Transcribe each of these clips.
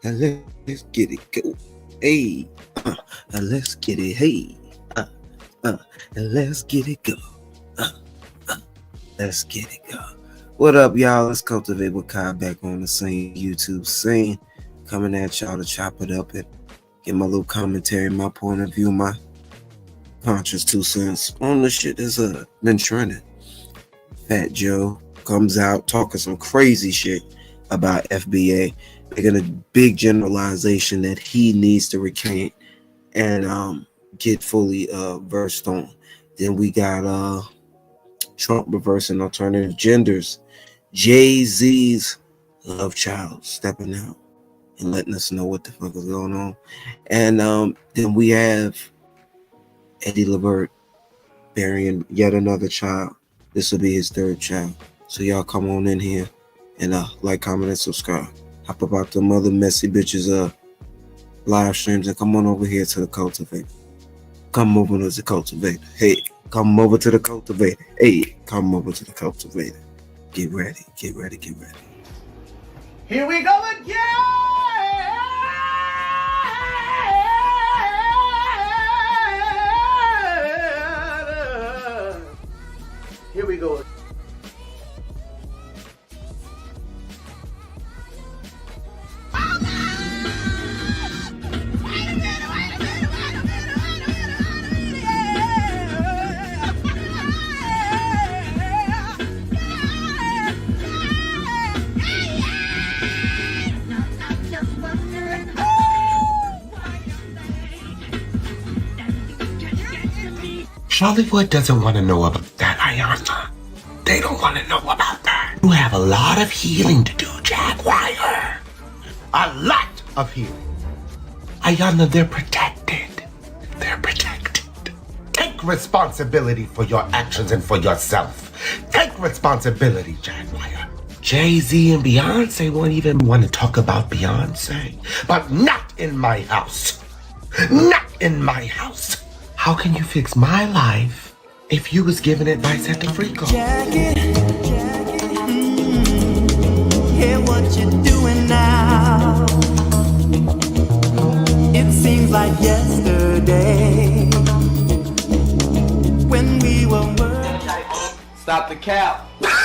Let's get it go. Hey, let's get it. Hey, let's get it go. Let's get it go. What up, y'all? Let's cultivate with Kai back on the same YouTube scene. Coming at y'all to chop it up and get my little commentary, my point of view, my conscious 2 cents on the shit that's been trending. FATJOE comes out talking some crazy shit about FBA, making a big generalization that he needs to recant and get fully versed on. Then we got Trump reversing alternative genders. JayZ's love child stepping out and letting us know what the fuck is going on. And then we have Eddie LeBert burying yet another child. This will be his 3rd child. So y'all come on in here and like, comment, and subscribe. Hop about the mother messy bitches live streams and come on over here to the cultivator. Come over to the cultivator. Hey, come over to the cultivator. Hey, come over to the cultivator. Get ready, get ready, get ready. Here we go again! Here we go. Hollywood doesn't want to know about that, Ayana. They don't want to know about that. You have a lot of healing to do, Jaguar. A lot of healing. Ayana, they're protected. They're protected. Take responsibility for your actions and for yourself. Take responsibility, Jaguar. JayZ and Beyonce won't even want to talk about Beyonce. But not in my house. Not in my house. How can you fix my life if you was giving advice at the Freako? Jackie, hear what you're doing now. It seems like yesterday when we were working. Stop the cap. Stop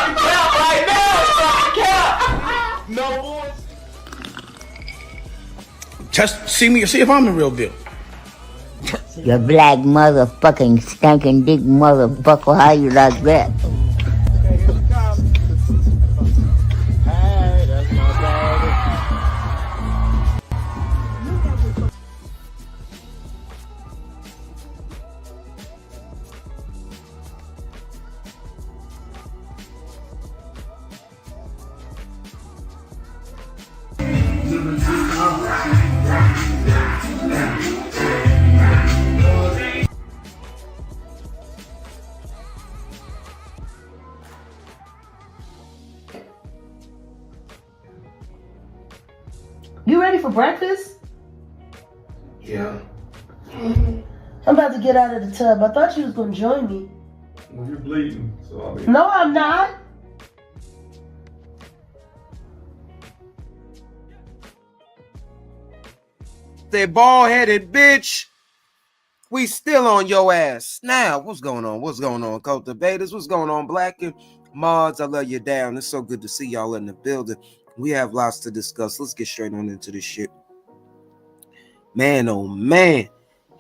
the cap right now. Stop the cap. No boys. Just see me, see if I'm the real deal. You black motherfucking stinking dick motherfucker, how you like that? You ready for breakfast? Yeah. I'm about to get out of the tub. I thought you was going to join me. Well, you're bleeding, so I mean. No, I'm not. That bald-headed bitch. We still on your ass. Now, what's going on? What's going on, cultivators? What's going on, Black and Mods? I love you down. It's so good to see y'all in the building. We have lots to discuss. Let's get straight on into this shit. Man, oh man.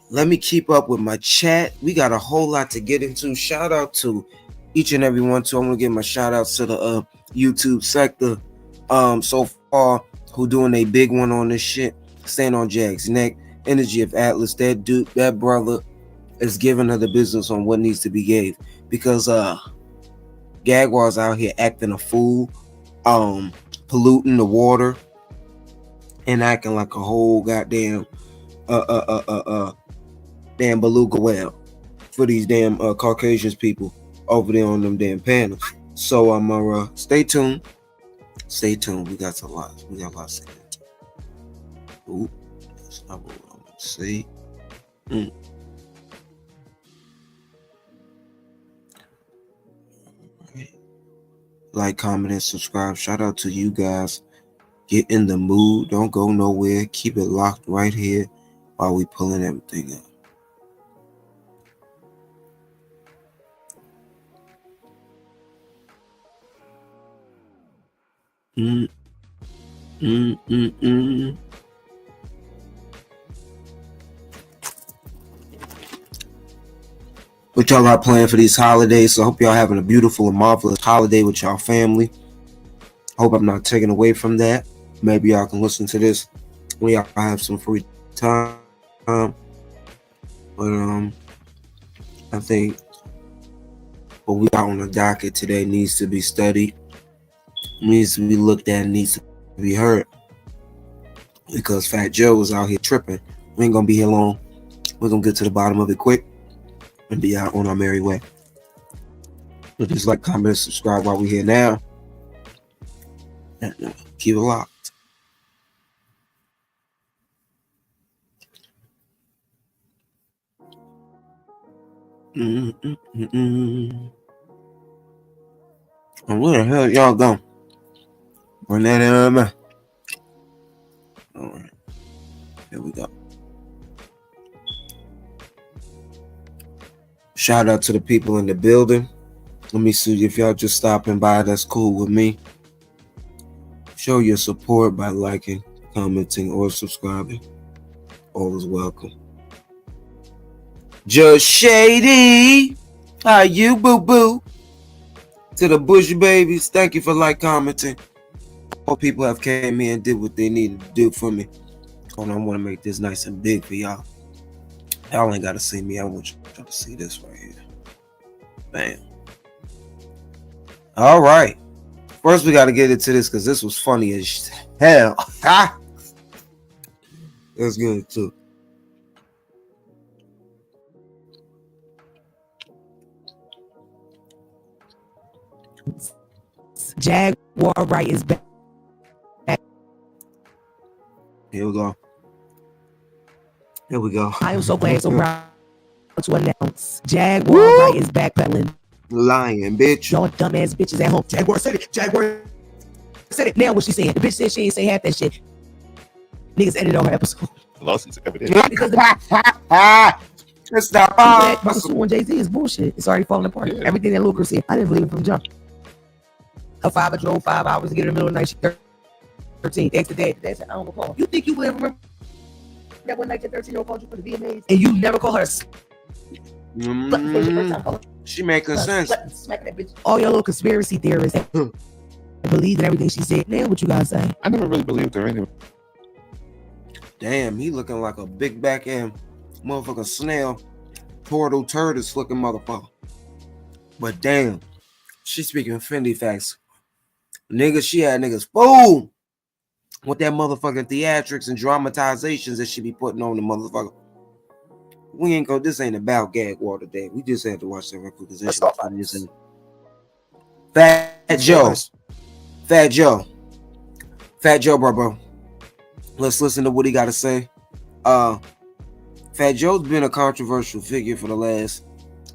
Let me keep up with my chat. We got a whole lot to get into. Shout out to each and every one. I want to give my shout outs to the YouTube sector so far who doing a big one on this shit. Stand on Jack's neck. Energy of Atlas. That dude, that brother is giving her the business on what needs to be gave. Because Jaguar's out here acting a fool. Polluting the water and acting like a whole goddamn damn beluga whale for these damn Caucasians people over there on them damn panels. So I'm stay tuned. Stay tuned. We got lots to get. Ooh, that's not what I'm gonna say. Like, comment, and subscribe. Shout out to you guys Get in the mood. Don't go nowhere. Keep it locked right here while we pulling everything up. What y'all got planned for these holidays? So I hope y'all having a beautiful and marvelous holiday with y'all family. Hope I'm not taking away from that. Maybe y'all can listen to this when y'all have some free time. But I think what we got on the docket today needs to be studied, needs to be looked at, needs to be heard. Because Fat Joe is out here tripping. We ain't gonna be here long. We're gonna get to the bottom of it quick and be out on our merry way. So just like, comment, subscribe while we're here now. And keep it locked. And where the hell y'all going? Bring that in, man. All right, here we go. Shout out to the people in the building. Let me see if y'all just stopping by. That's cool with me. Show your support by liking, commenting, or subscribing. All is welcome. Just Shady, how you, boo boo? To the Bush babies, thank you for commenting. All people have came in and did what they needed to do for me. Hold on, I want to make this nice and big for y'all. Y'all ain't gotta see me. I want y'all to see this right here. Bam. All right. First, we got to get into this because this was funny as hell. That's good too. Jaguar right is back. Here we go. Here we go. I am so glad, so proud to announce Jaguar right is backpedaling. Lying, bitch. Y'all dumbass bitches at home. Jaguar said it. Jaguar said it. Now what she saying? The bitch said she ain't say half that shit. Niggas edited on her episode. Lawsuits evident. Because the It's not sue on JayZ is bullshit. It's already falling apart. Yeah. Everything that Lucas said, I didn't believe it from the jump. Her father drove 5 hours to get in the middle of the night. She 13. Asked the dad. The dad said, I don't recall. You think you will ever remember that one night your 13-year-old called you for the VMAs and you never call her? She making sense. Smack that bitch. All your little conspiracy theorists believe in everything she said. Now what you guys say? I never really believed her anyway. Damn, he looking like a big back end motherfucking snail, turtle turtles looking motherfucker. But damn, she speaking Fendi facts. Niggas, she had niggas boom with that motherfucking theatrics and dramatizations that she be putting on the motherfucker. We ain't go. This ain't about gag war today. We just had to watch that record because this shit. Fat Joe, bro. Let's listen to what he got to say. Fat Joe's been a controversial figure for the last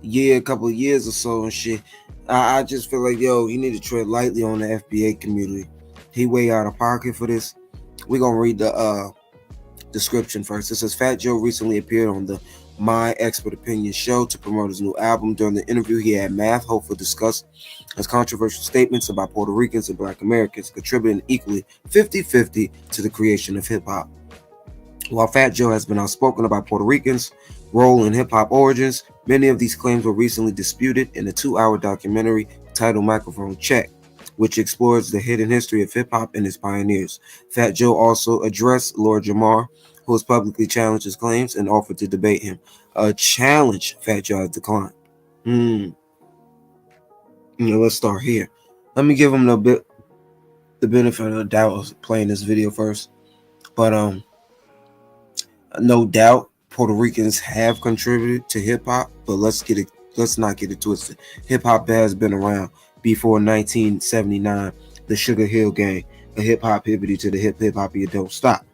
year, couple of years or so and shit. I just feel like, yo, you need to tread lightly on the FBA community. He way out of pocket for this. We're gonna read the description first. It says Fat Joe recently appeared on the My Expert Opinion show to promote his new album. During the interview, he had Math Hopeful discuss his controversial statements about Puerto Ricans and Black Americans, contributing equally 50-50 to the creation of hip-hop. While Fat Joe has been outspoken about Puerto Ricans' role in hip-hop origins, many of these claims were recently disputed in a 2-hour documentary titled Microphone Check, which explores the hidden history of hip-hop and its pioneers. Fat Joe also addressed Lord Jamar, who has publicly challenged his claims and offered to debate him. A challenge Fat Joe has declined. Let's start here. Let me give him the benefit of the doubt of playing this video first. But no doubt Puerto Ricans have contributed to hip-hop, but let's not get it twisted. Hip-hop has been around before 1979, the Sugar Hill Gang, a hip-hop hibbity to the hip-hop you don't stop.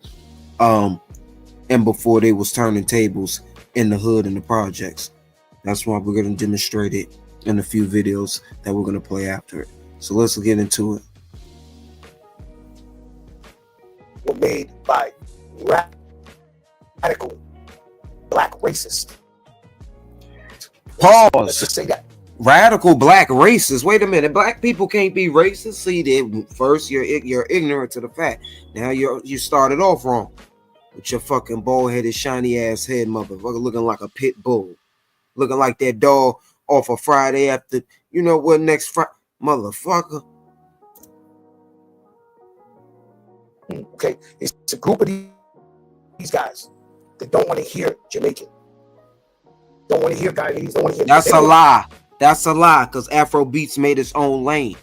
And before they was turning tables in the hood and the projects. That's why we're going to demonstrate it in a few videos that we're going to play after it. So let's get into it. were made by radical black racists. Let's Pause. just say that. Radical black racists. Wait a minute. Black people can't be racist. See, first you're ignorant to the fact. Now you started off wrong with your fucking bald-headed, shiny ass head, motherfucker, looking like a pit bull, looking like that dog off a Friday after. You know what? Next Friday, motherfucker. Okay, it's a group of these guys that don't want to hear Jamaican, don't want to hear Guyanese, don't want to hear. That's a lie. That's a lie, because Afrobeats made its own lane.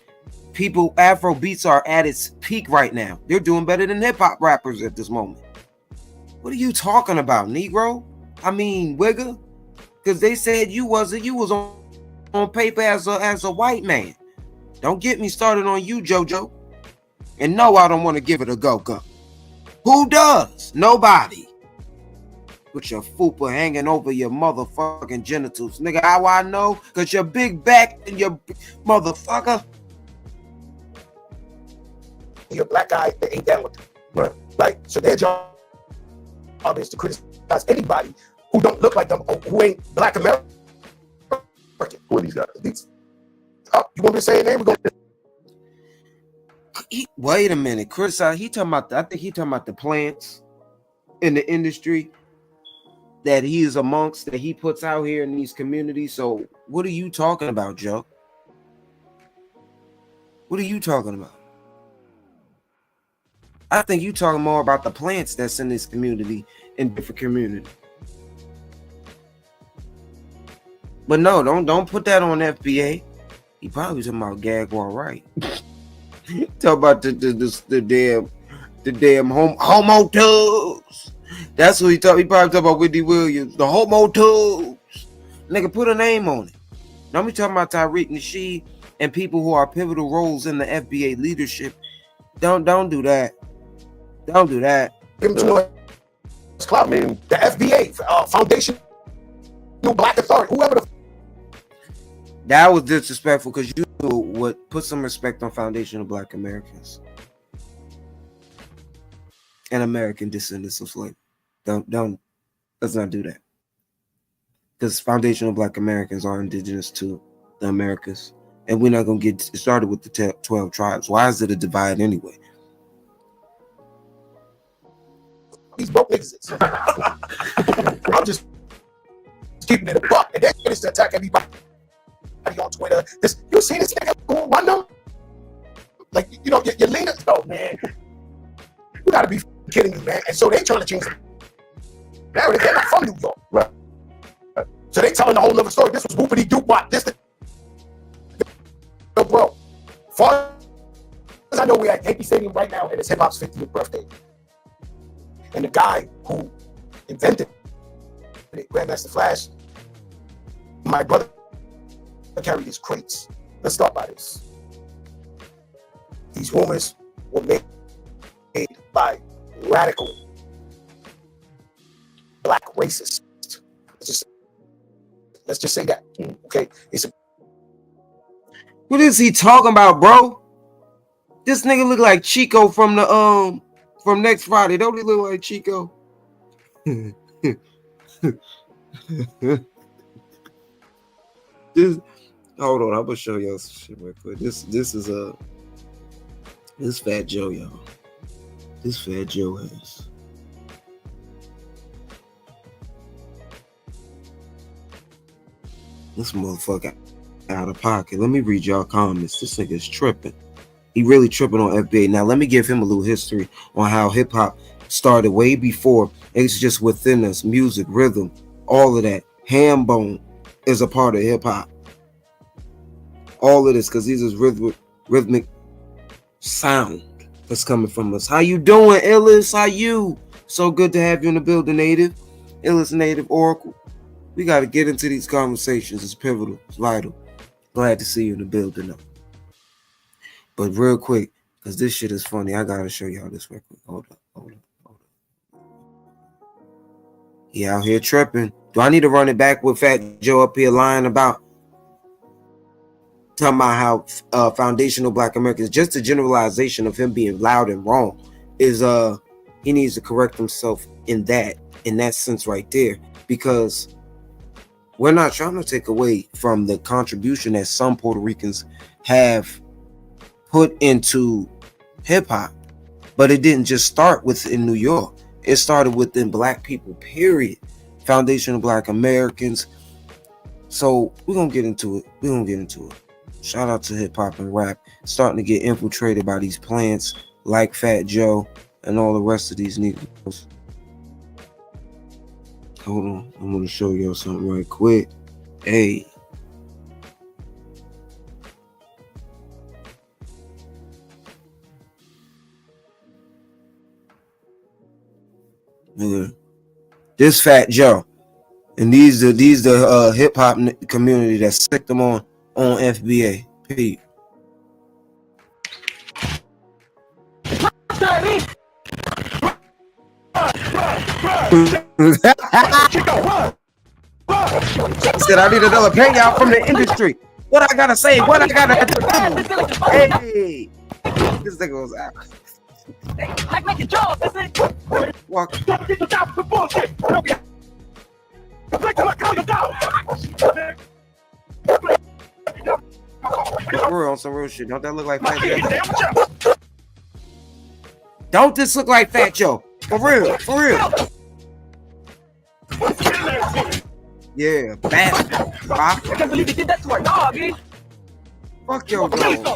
Afrobeats are at its peak right now. They're doing better than hip-hop rappers at this moment. What are you talking about, Negro? I mean, Wigger? Because they said you was on paper as a white man. Don't get me started on you, JoJo. And no, I don't want to give it a go-go. Who does? Nobody. With your fupa hanging over your motherfucking genitals. Nigga, how I know? Because your big back and your motherfucker. Your black guy, they ain't down with them. Right? Like, so their job is to criticize anybody who don't look like them or who ain't black American. Who are these guys? You want me to say a name? Wait a minute. Criticize. I think he talking about the plants in the industry that he is amongst, that he puts out here in these communities. So what are you talking about, Joe? What are you talking about? I think you talking more about the plants that's in this community, in different communities. But no, don't put that on FBA. He probably talking about Gagwar, right? Talk about the damn homo tubes. That's what he probably talk about Whitney Williams. The homo tubes. Nigga, put a name on it. Now we talking about Tariq Nasheed and people who are pivotal roles in the FBA leadership. Don't do that. Don't do that. Give them too much clout, man. The FBA, Foundation, no Black Authority, whoever the. That was disrespectful, because you would put some respect on foundational Black Americans and American descendants of slavery. Let's not do that. Because foundational Black Americans are indigenous to the Americas. And we're not going to get started with the 12 tribes. Why is it a divide anyway? These broke niggas. I'm just keeping it a buck. And they're going to attack everybody on Twitter. You see this nigga who run them? Like, you know, your leaders. Oh, man. You got to be kidding me, man. And so they trying to change the narrative. They're not from New York. Right. So they telling a whole other story. This was whoopity doop wop. This bro. Far as I know, we're at Yankee Stadium right now, and it's hip hop's 50th birthday. And the guy who invented it, Grandmaster Flash, my brother carried his crates. Let's start by this. These rumors were made by radical black racists. Let's just say that. Okay. What is he talking about, bro? This nigga look like Chico from the from Next Friday. Don't he look like Chico? Hold on, I'm gonna show y'all some shit real quick. This Fat Joe, y'all. This Fat Joe has. This motherfucker out of pocket. Let me read y'all comments. This nigga's tripping. He really tripping on FBA. Now, let me give him a little history on how hip-hop started way before. It's just within us. Music, rhythm, all of that. Ham bone is a part of hip-hop. All of this, because these is rhythmic sound that's coming from us. How you doing, Illis? How you? So good to have you in the building, Native. Illis Native Oracle. We got to get into these conversations. It's pivotal. It's vital. Glad to see you in the building, though. But real quick, because this shit is funny, I got to show y'all this real quick. Hold up. He out here tripping. Do I need to run it back with Fat Joe up here lying about talking about how foundational Black Americans, just a generalization of him being loud and wrong, is he needs to correct himself in that sense right there, because we're not trying to take away from the contribution that some Puerto Ricans have put into hip-hop, but it didn't just start within New York. It started within Black people, period. Foundation of Black Americans. So we're gonna get into it. Shout out to hip-hop and rap starting to get infiltrated by these plants like Fat Joe and all the rest of these niggas. Hold on, I'm gonna show y'all something right quick. Hey. Nigga. This Fat Joe. And these the hip hop community that sicked them on FBA. Pete. Said I need another payout from the industry. What I gotta say? What I gotta do? Hey, this nigga was out. Like making jobs, that's it. Walk. We're on some real shit. Don't that look like Fat Joe? Don't this look like Fat Joe? For real, for real. Yeah, bastard. I can't believe he did that to our dog, eh? Fuck your dog.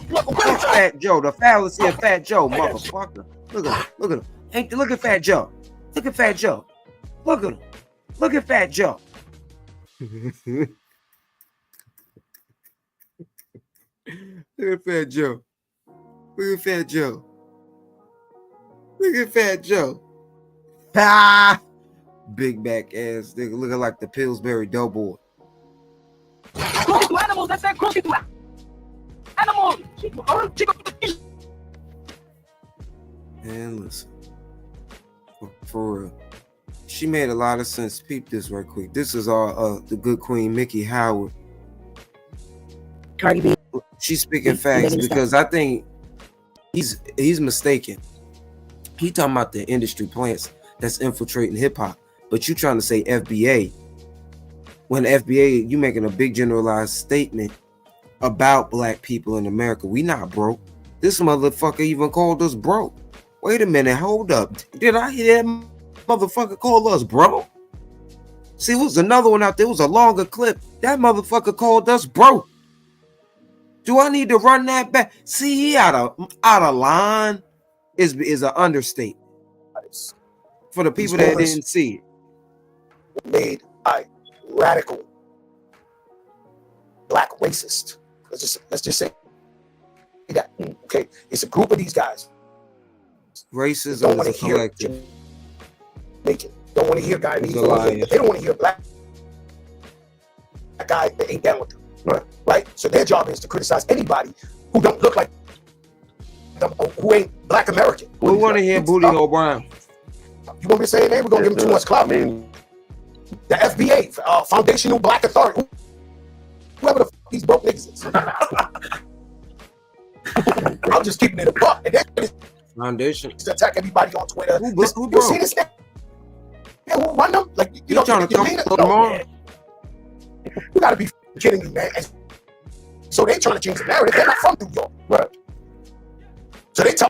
Fuck Fat Joe, the fallacy of Fat Joe, motherfucker. Look at him, look at him. Hey, look at Fat Joe. Look at Fat Joe. Look at him. Look at Fat Joe. Look at Fat Joe. Look at Fat Joe. Look at Fat Joe. Ah! Big back ass nigga looking like the Pillsbury Doughboy. Cruelty to animals, that's that cruelty to animals. And listen, for real, she made a lot of sense. Peep this right quick. This is our the good Queen Mickey Howard. Cardi B. She's speaking facts because I think he's mistaken. He talking about the industry plants that's infiltrating hip hop, but you trying to say FBA. When FBA, you making a big generalized statement about Black people in America. We not broke. This motherfucker even called us broke. Wait a minute, hold up. Did I hear that motherfucker call us broke? See, it was another one out there. It was a longer clip. That motherfucker called us broke. Do I need to run that back? See, he out of line is an understatement. For the people that didn't see it. Made a radical Black racist. Let's just say that. Okay, it's a group of these guys. Racism is a collective. Don't want to hear guy. They don't want to hear black guy that ain't down with them. Right? So their job is to criticize anybody who don't look like them, who ain't Black American. We want to hear Booty O'Brien. You want me to say, man, we're gonna give him too much clout, man. The FBA, Foundational Black Authority, whoever the fuck these broke niggas is. I'm just keeping it a buck. And then Foundation to attack everybody on Twitter. Who you broke? see this guy? Yeah, who run them? Like you trying to come no, tomorrow? You gotta be kidding me, man. And so they trying to change the narrative. They're not from New York, right? So they tell.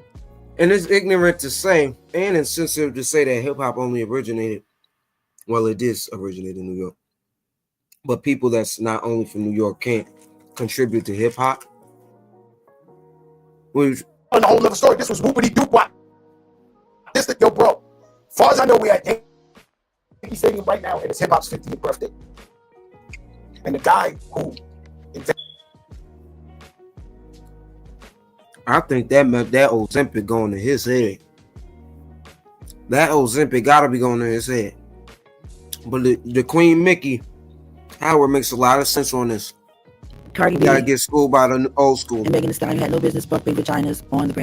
And it's ignorant to say and insensitive to say that hip hop only originated. Well, it did originate in New York, but people that's not only from New York can't contribute to hip hop. On a whole other story, this was whoopity doop wop. This yo, bro. As far as I know, we're at Yankee Stadium right now, and it's hip hop's 50th birthday. And the guy who invented. I think that Ozempic going to his head. That Ozempic gotta be going to his head. But the Queen Mickey Howard makes a lot of sense on this. Cardi B Gotta get schooled by the old school. and Megan Thee Stallion had no business bumping vaginas on the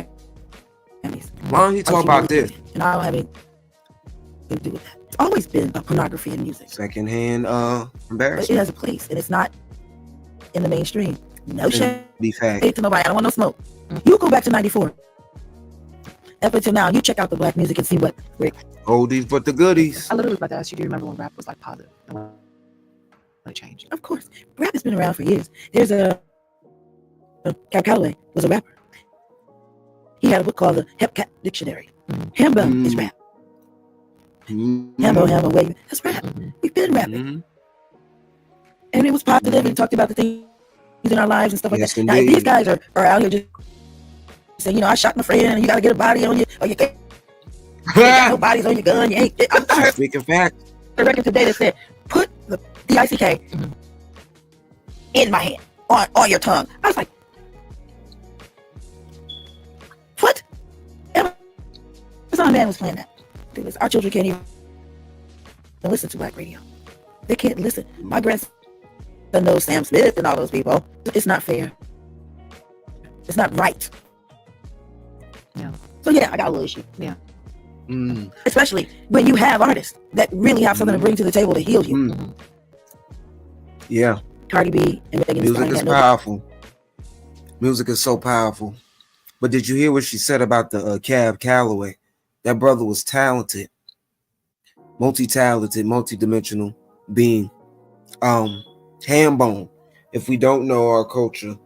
Grammys. Why don't he talk about this? And I don't have anything to do with that. It's always been a pornography in music. Secondhand But embarrassment. it has a place, and it's not in the mainstream. No shade Be fact. to nobody. I don't want no smoke. You go back to 94. up until now, you check out the black music and see what. Oldies but the goodies. I literally was about to ask you, do you remember when rap was like positive? And when it changed? Of course, rap has been around for years. There's Cab Calloway was a rapper. He had a book called the Hep Cat Dictionary. Hambo is rap. Hambo, wait, that's rap. We've been rapping. And it was positive and talked about the things in our lives and stuff like that. Now, if these guys are out here just saying, you know, I shot my friend and you got to get a body on you, or you can't got no bodies on your gun, you ain't. I heard speaking fact. a record today that said, put the ICK in my hand, on your tongue. I was like, what? Amazon Man was playing that. Our children can't even listen to black radio. They can't listen. My grandson knows Sam Smith and all those people. It's not fair. It's not right. Yeah. So yeah, I got a little issue. Yeah. Especially when you have artists that really have something to bring to the table to heal you. Yeah. Cardi B and Megan music is powerful. Music is so powerful. But did you hear what she said about the Cab Calloway? That brother was talented, multi-talented, multi-dimensional being. Hambone. If we don't know our culture,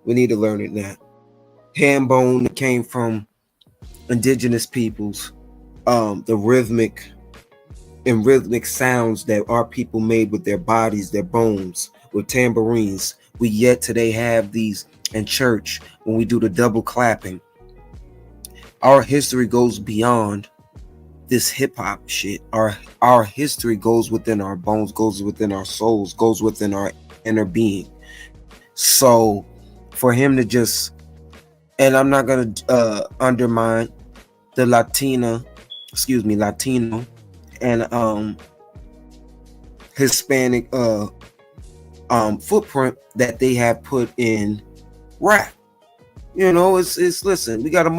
we need to learn it now. Hambone came from indigenous peoples. The rhythmic sounds that our people made with their bodies, their bones, with tambourines. We yet today have these in church when we do the double clapping. Our history goes beyond this hip hop shit. Our history goes within our bones, goes within our souls, goes within our inner being. So for him to just, and I'm not gonna undermine the Latino and Hispanic footprint that they have put in rap. You know, it's listen, we got a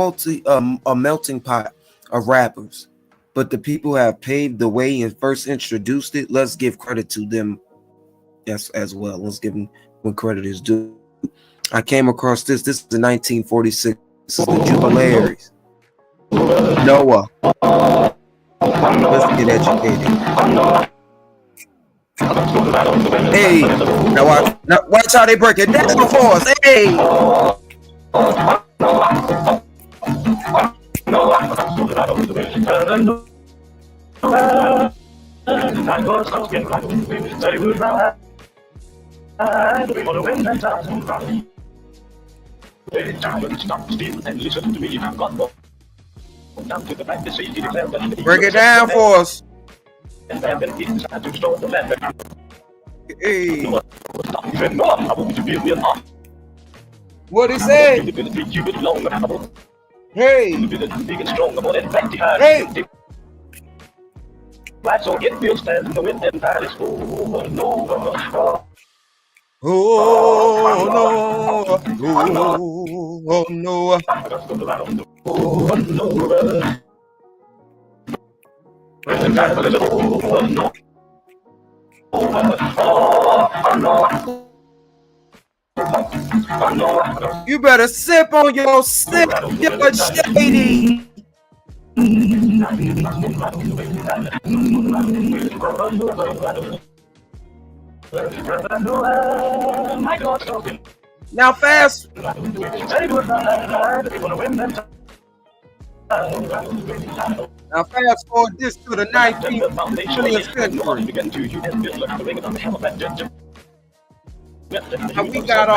melting pot of rappers, but the people who have paved the way and first introduced it, let's give credit to them as well. Let's give them when credit is due. I came across this is the 1946. This is the Jubilaries. Noah. Let's get educated. Hey, now watch how they break it down for us. Hey. Break it down for us. Hey. What he say? Hey. Hey. Oh no. You better sip on your sip, you're shady. Now fast. Now fast forward this to the 19th century. Now we got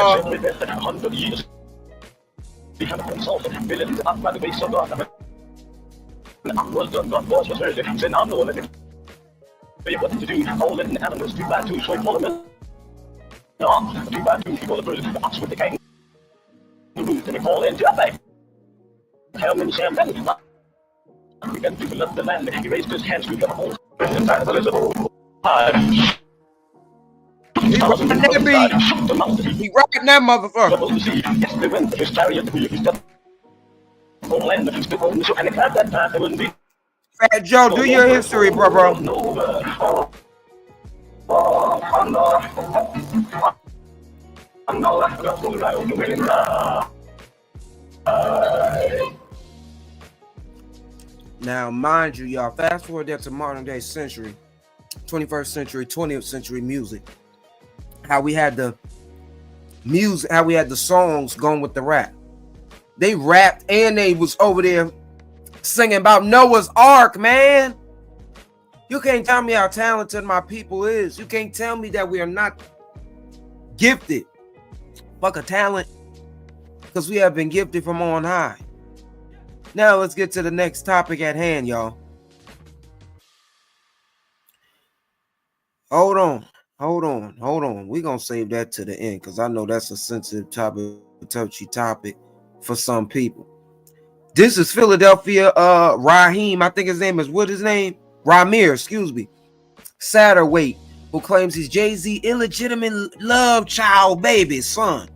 he rocking that motherfucker. Fat Joe, do your history, bro. Now, mind you, y'all, fast forward that to modern day century, 21st century, 20th century music. How we had the music, how we had the songs going with the rap. They rapped and they was over there singing about Noah's Ark, man. You can't tell me how talented my people is. You can't tell me that we are not gifted. Fuck a talent. Because we have been gifted from on high. Now let's get to the next topic at hand, y'all. Hold on. We're going to save that to the end because I know that's a sensitive topic, a touchy topic for some people. This is Philadelphia Raheem. I think his name is, what his name? Ramir, excuse me. Satterwhite, who claims he's JayZ illegitimate love child baby son,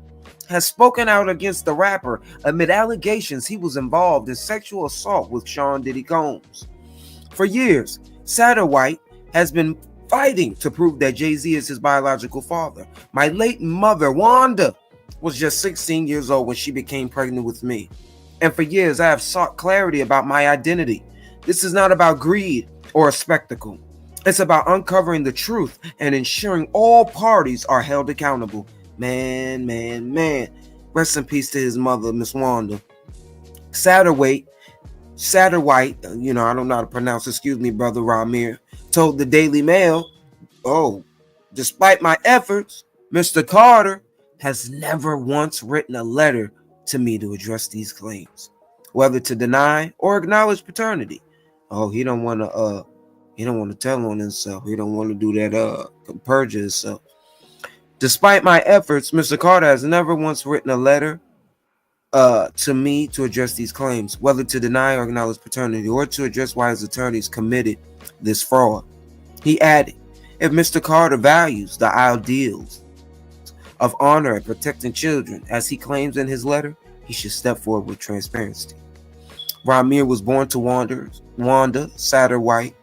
has spoken out against the rapper amid allegations he was involved in sexual assault with Sean Diddy Combs. For years, Satterwhite has been fighting to prove that JayZ is his biological father. My late mother, Wanda, was just 16 years old when she became pregnant with me. And for years, I have sought clarity about my identity. This is not about greed or a spectacle. It's about uncovering the truth and ensuring all parties are held accountable. Man. Rest in peace to his mother, Miss Wanda. Satterwhite, you know, I don't know how to pronounce, excuse me, brother Ramir, told the Daily Mail, despite my efforts, Mr. Carter has never once written a letter to me to address these claims, whether to deny or acknowledge paternity. He don't want to tell on himself. He don't want to do that perjure himself. Despite my efforts, Mr. Carter has never once written a letter to me to address these claims, whether to deny or acknowledge paternity or to address why his attorneys committed this fraud. He added, if Mr. Carter values the ideals of honor and protecting children, as he claims in his letter, he should step forward with transparency. Ramir was born to Wanda Satterwhite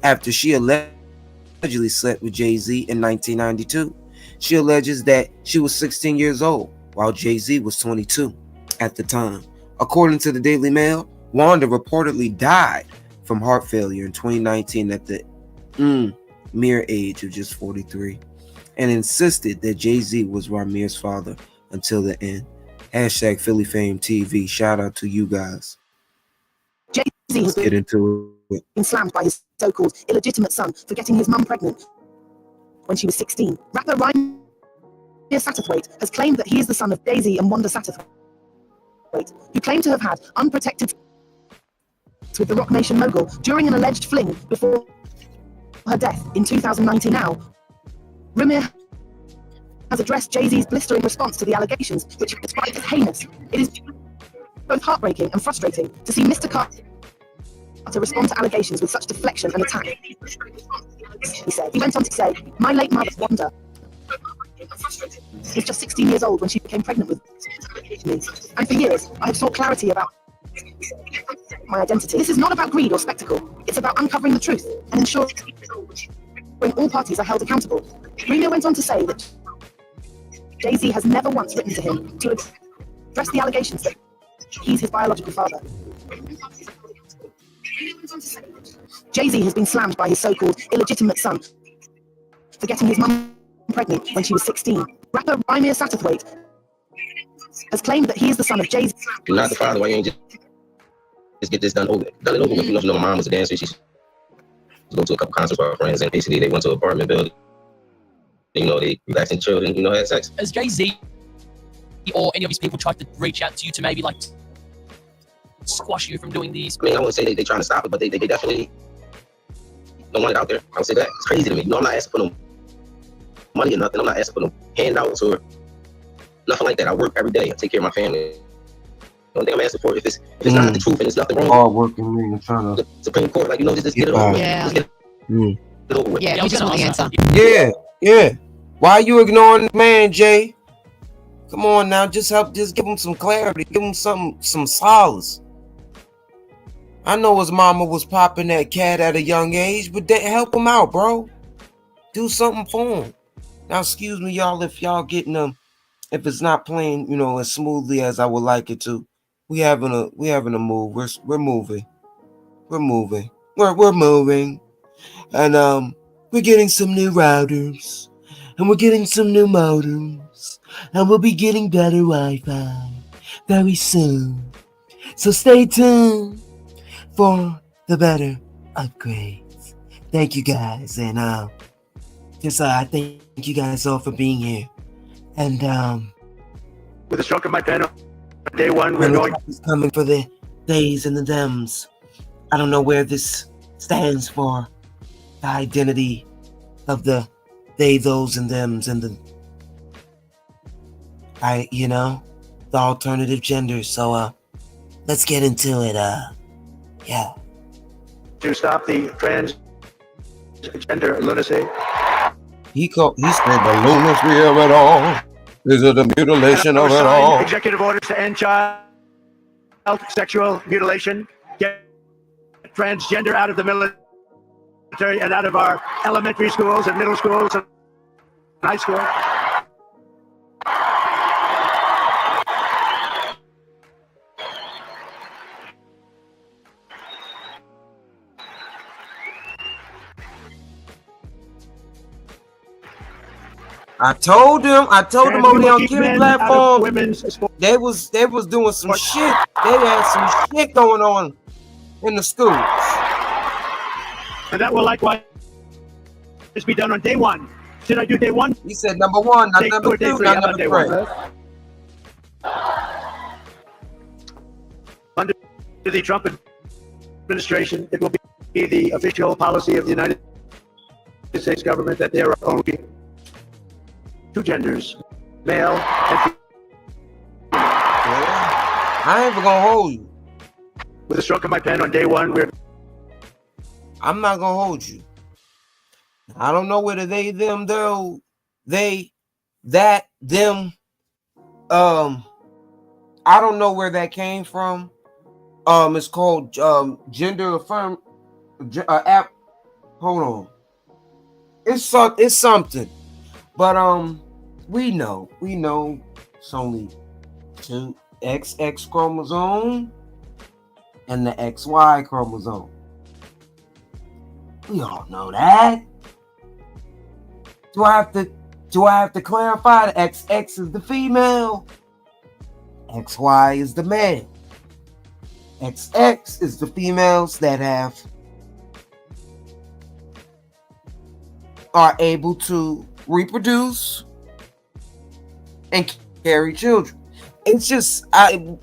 after she allegedly slept with JayZ in 1992. She alleges that she was 16 years old, while JayZ was 22 at the time. According to the Daily Mail, Wanda reportedly died from heart failure in 2019 at the mere age of just 43, and insisted that JayZ was Ramir's father until the end. Hashtag Philly Fame TV. Shout out to you guys. JayZ has Get into it. been slammed by his so-called illegitimate son for getting his mum pregnant when she was 16. Rapper Ramir Satterthwaite has claimed that he is the son of JayZ and Wanda Satterthwaite, who claim to have had unprotected sex with the Roc Nation mogul during an alleged fling before her death in 2019. Now, Ramir has addressed JayZ's blistering response to the allegations, which he described as heinous. It is both heartbreaking and frustrating to see Mr. Carter respond to allegations with such deflection and attack. He said. He went on to say, my late mother, Wanda, was just 16 years old when she became pregnant with me. And for years, I have sought clarity about my identity. This is not about greed or spectacle. It's about uncovering the truth and ensuring all parties are held accountable. Ramir went on to say that JayZ has never once written to him to address the allegations that he's his biological father. JayZ has been slammed by his so-called illegitimate son for getting his mum pregnant when she was 16. Rapper Ramir Satterthwaite has claimed that he is the son of JayZ. You're not the father, why you ain't just get this done over with? You know, my mom was a dancer. She go to a couple concerts with her friends, and basically they went to an apartment building. You know, they relaxing children, you know, had sex. Has JayZ or any of these people tried to reach out to you to maybe like squash you from doing these? I mean, I wouldn't say they're trying to stop it, but they definitely don't want it out there. I would say that. It's crazy to me. You know, I'm not asking for no money or nothing. I'm not asking for no handouts or nothing like that. I work every day. I take care of my family. The only thing I'm asking for, if it's not the truth and it's nothing wrong, Hard working nigga trying to. the Supreme Court, like, you know, just get it over with. Yeah. Just get it over with. Yeah, we just want the answer. Yeah. Why you ignoring the man, Jay? Come on now, just give him some clarity, give him some solace. I know his mama was popping that cat at a young age, but help him out, bro. Do something for him. Now, excuse me, y'all, if y'all getting them, if it's not playing, you know, as smoothly as I would like it to. We having a move. We're moving. we're moving. We're moving. And we're getting some new routers. And we're getting some new modems. And we'll be getting better Wi-Fi very soon. So stay tuned for the better upgrades. Thank you guys. And just I thank you guys all for being here. And with a stroke of my pen on day one, we're going coming for the theys and the thems. I don't know where this stands for. The identity of the they, those, and thems, and the the alternative genders. So let's get into it. Yeah. To stop the transgender lunacy. He said the lunacy of it all is the mutilation of it all. Executive orders to end child sexual mutilation, get transgender out of the military and out of our elementary schools and middle schools and high school. I told them over there on Kitty platform, they was doing some shit. They had some shit going on in the schools. And that will likewise be done on day one. Should I do day one? He said number one, not number two, not number three. Under the Trump administration, it will be the official policy of the United States government that there are only two genders, male and female. I ain't even gonna hold you. With a stroke of my pen on day one, I'm not gonna hold you. I don't know whether they, them, though, they, that, them. I don't know where that came from. It's called gender affirm app. Hold on. It's something. But we know it's only two XX chromosome and the XY chromosome. We all know that. Do I have to clarify? The XX is the female, XY is the male. XX is the females that are able to reproduce and carry children. It's just I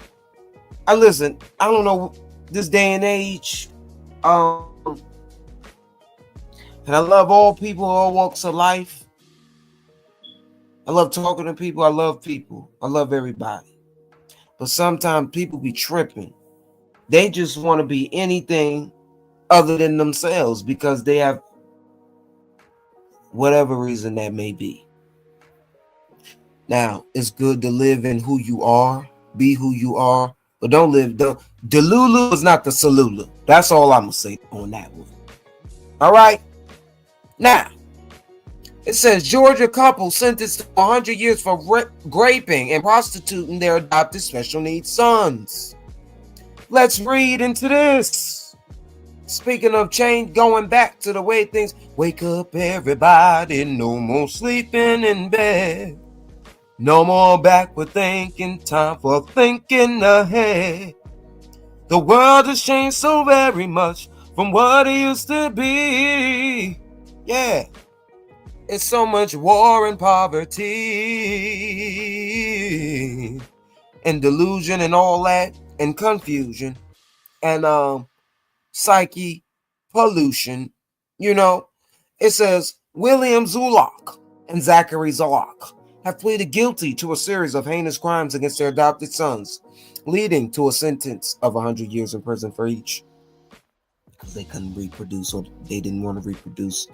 listen, I don't know this day and age, and I love all people, all walks of life. I love talking to people. I love people. I love everybody. But sometimes people be tripping. They just want to be anything other than themselves because they have whatever reason that may be. Now, it's good to live in who you are, be who you are, but don't live. Delulu is not the Salula. That's all I'm going to say on that one. All right? Now, it says Georgia couple sentenced to 100 years for graping and prostituting their adopted special needs sons. Let's read into this. Speaking of change, going back to the way things, wake up everybody, no more sleeping in bed. No more backward thinking, time for thinking ahead. The world has changed so very much from what it used to be. Yeah. It's so much war and poverty and delusion and all that and confusion and psyche pollution. You know, it says William Zulak and Zachary Zulak have pleaded guilty to a series of heinous crimes against their adopted sons, leading to a sentence of 100 years in prison for each because they couldn't reproduce or they didn't want to reproduce.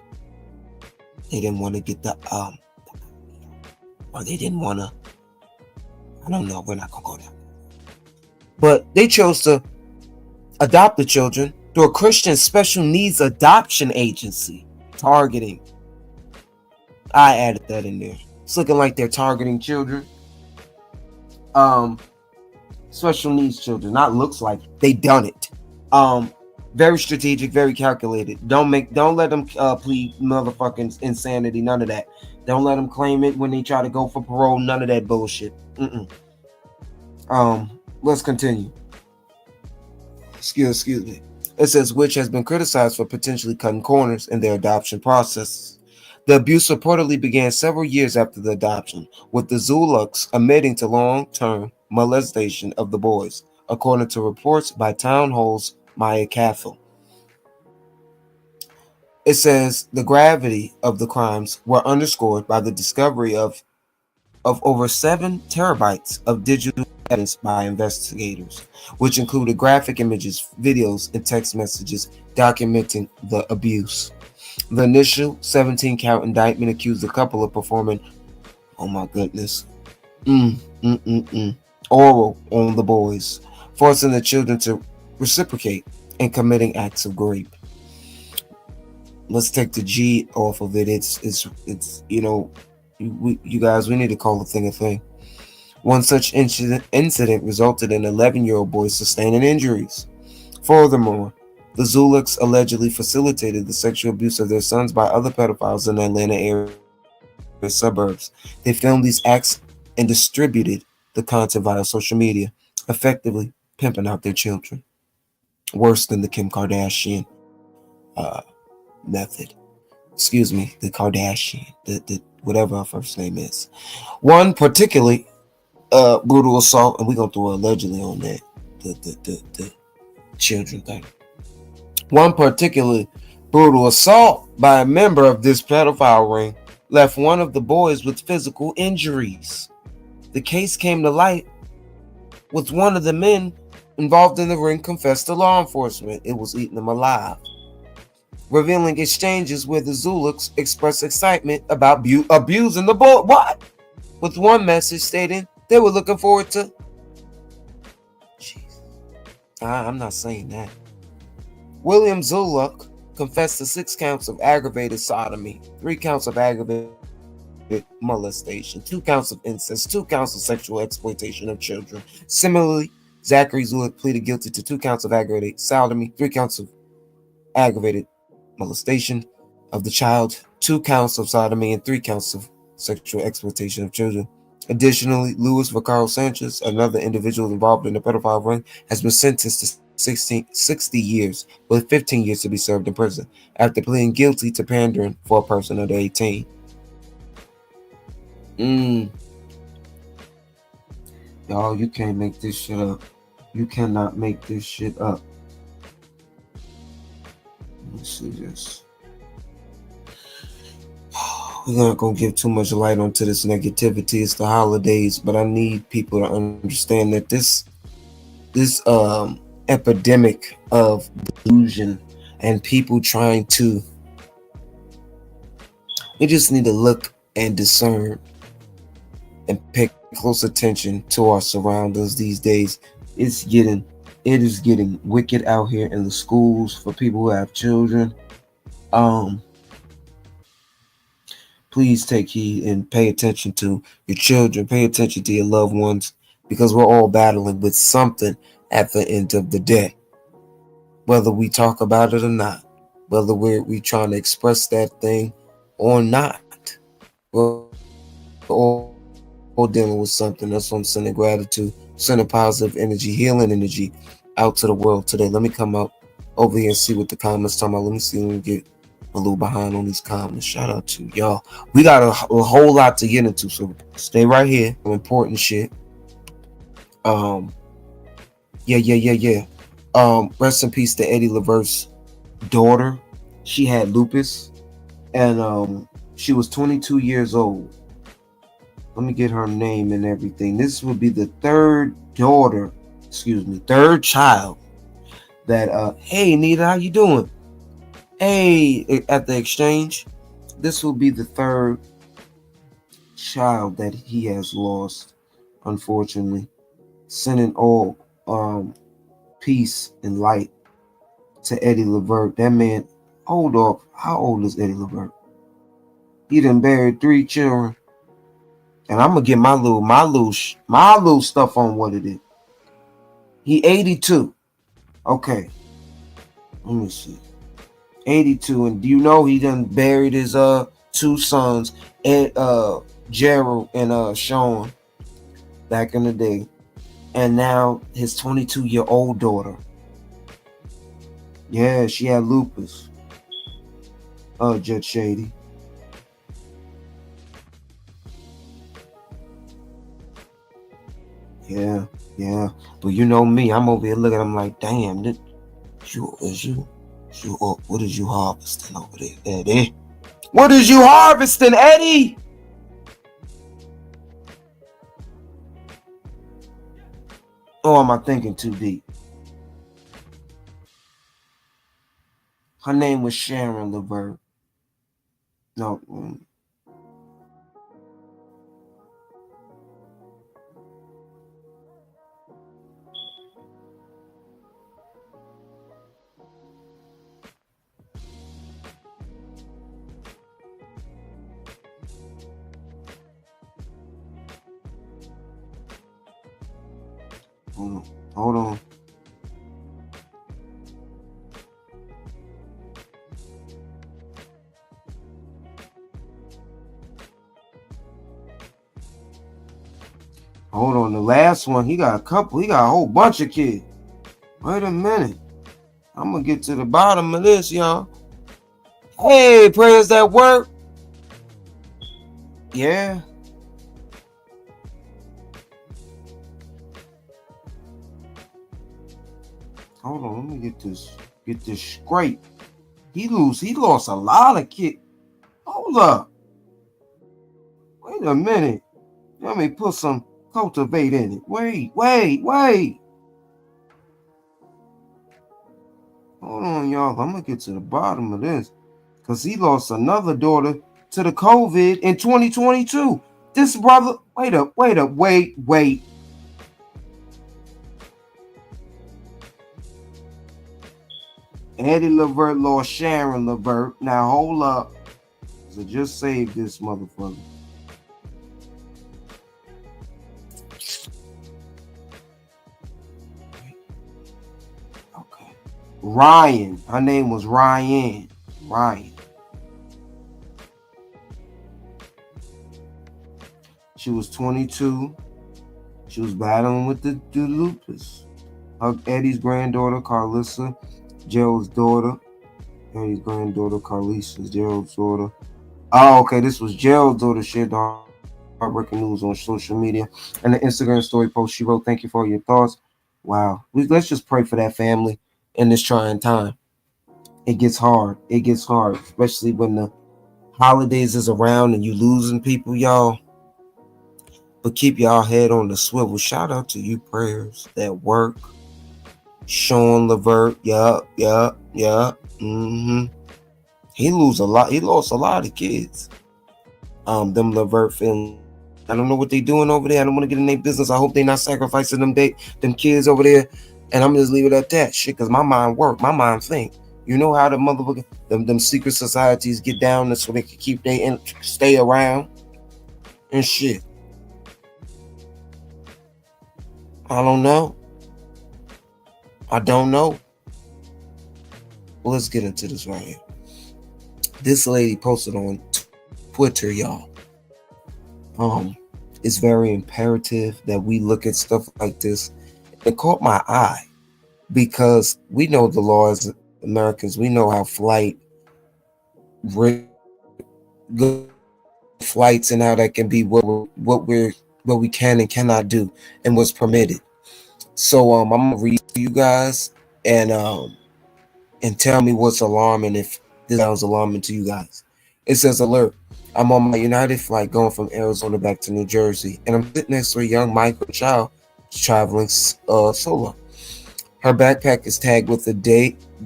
They didn't want to get the or they didn't want to. I don't know. We're not gonna go there. But they chose to adopt the children through a Christian special needs adoption agency targeting. I added that in there. It's looking like they're targeting children. Special needs children. Not looks like they done it. Very strategic, very calculated. Don't let them plead motherfucking insanity. None of that. Don't let them claim it when they try to go for parole. None of that bullshit. Let's continue. Excuse me. It says, which has been criticized for potentially cutting corners in their adoption process. The abuse reportedly began several years after the adoption, with the Zulux admitting to long-term molestation of the boys, according to reports by Town Hall's Maya Cathell. It says the gravity of the crimes were underscored by the discovery of over 7 terabytes of digital evidence by investigators, which included graphic images, videos, and text messages documenting the abuse. The initial 17-count indictment accused the couple of performing, oh my goodness, oral on the boys, forcing the children to reciprocate and committing acts of grape. Let's take the G off of it. It's you know, you guys, we need to call the thing a thing. One such incident resulted in an 11-year-old boy sustaining injuries. Furthermore, the Zulux allegedly facilitated the sexual abuse of their sons by other pedophiles in the Atlanta area suburbs. They filmed these acts and distributed the content via social media, effectively pimping out their children. Worse than the Kim Kardashian method. Excuse me, the Kardashian, the whatever her first name is. One particularly brutal assault, and we're gonna throw allegedly on that, the children thing. One particularly brutal assault by a member of this pedophile ring left one of the boys with physical injuries. The case came to light with one of the men involved in the ring confessed to law enforcement. It was eating them alive, revealing exchanges where the Zulux expressed excitement about abusing the boy. What? With one message stating they were looking forward to. Jeez. I'm not saying that. William Zuluk confessed to 6 counts of aggravated sodomy, 3 counts of aggravated molestation, 2 counts of incest, 2 counts of sexual exploitation of children. Similarly, Zachary Zuluk pleaded guilty to 2 counts of aggravated sodomy, 3 counts of aggravated molestation of the child, 2 counts of sodomy, and 3 counts of sexual exploitation of children. Additionally, Luis Vaccaro Sanchez, another individual involved in the pedophile ring, has been sentenced to 60 years, with 15 years to be served in prison, after pleading guilty to pandering for a person under 18. Y'all, you can't make this shit up. You cannot make this shit up. Let's see this. We're not gonna give too much light onto this negativity. It's the holidays, but I need people to understand that this epidemic of delusion and people trying to, we just need to look and discern and pay close attention to our surroundings these days. It is getting wicked out here in the schools for people who have children. Please take heed and pay attention to your children, pay attention to your loved ones, because we're all battling with something at the end of the day. Whether we talk about it or not, whether we trying to express that thing or not, we're all dealing with something. That's why I'm sending gratitude, sending positive energy, healing energy out to the world today. Let me come out over here and see what the comments talking about. Let me see. Let me get a little behind on these comments. Shout out to y'all. We got a whole lot to get into, so stay right here. Some important shit. Yeah. Rest in peace to Eddie Levert's daughter. She had lupus, and she was 22 years old. Let me get her name and everything. This would be the third child that hey Nita, how you doing? Hey, at the exchange. This will be the third child that he has lost, unfortunately. Sending all peace and light to Eddie Levert. That man, hold up, how old is Eddie Levert? He done buried 3 children. And I'm gonna get my little stuff on what it is. He 82. Okay. Let me see. 82, and do you know he done buried his two sons, and Gerald and Sean, back in the day, and now his 22-year-old daughter. Yeah, she had lupus. Judge Shady. Yeah, yeah. But you know me, I'm over here looking at him like, damn, what is you harvesting over there, Eddie? What is you harvesting, Eddie? Or am I thinking too deep? Her name was Sharon Levert. No. Hold on. Hold on. The last one, he got a whole bunch of kids. Wait a minute. I'm gonna get to the bottom of this, y'all. Hey, prayers that work. Yeah. Hold on, let me get this straight. He lost a lot of kids. Hold up. Wait a minute. Let me put some cultivate in it. Wait. Hold on, y'all. I'm gonna get to the bottom of this. Because he lost another daughter to the COVID in 2022. This brother, wait. Eddie Levert lost Sharon Levert. Now hold up. So just save this motherfucker. Okay. Ryan. Her name was Ryan. She was 22. She was battling with the lupus. Eddie's granddaughter, Carlissa. Gerald's daughter. Eddie's granddaughter, Carlissa. Gerald's daughter. Oh, okay. This was Gerald's daughter. Shared the heartbreaking news on social media. And the Instagram story post she wrote, "Thank you for all your thoughts." Wow. Let's just pray for that family in this trying time. It gets hard. Especially when the holidays is around and you losing people, y'all. But keep y'all head on the swivel. Shout out to you, prayers that work. Sean Levert, yup. He lost a lot of kids. Them Levert family. I don't know what they doing over there. I don't want to get in their business. I hope they not sacrificing them kids over there. And I'm just leave it at that shit. Cause my mind work. My mind think. You know how the motherfucker them secret societies get down so they can keep stay around and shit. I don't know. Well, let's get into this right here. This lady posted on Twitter, y'all. It's very imperative that we look at stuff like this. It caught my eye because we know the law as Americans. We know how flights and how that can be what we can and cannot do and what's permitted. So I'm gonna read to you guys and tell me what's alarming if this sounds alarming to you guys. It says, alert. I'm on my United flight going from Arizona back to New Jersey, and I'm sitting next to a young migrant child traveling solo. Her backpack is tagged with the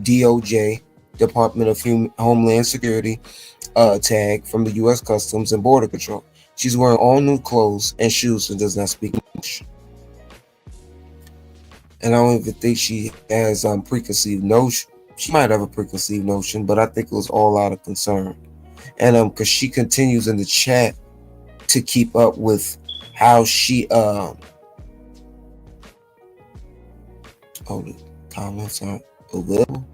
DOJ, Department of Homeland Security, tag from the U.S. Customs and Border Control. She's wearing all new clothes and shoes and does not speak English. And I don't even think she has preconceived notion. She might have a preconceived notion, but I think it was all out of concern. And because she continues in the chat to keep up with how she the comments aren't available.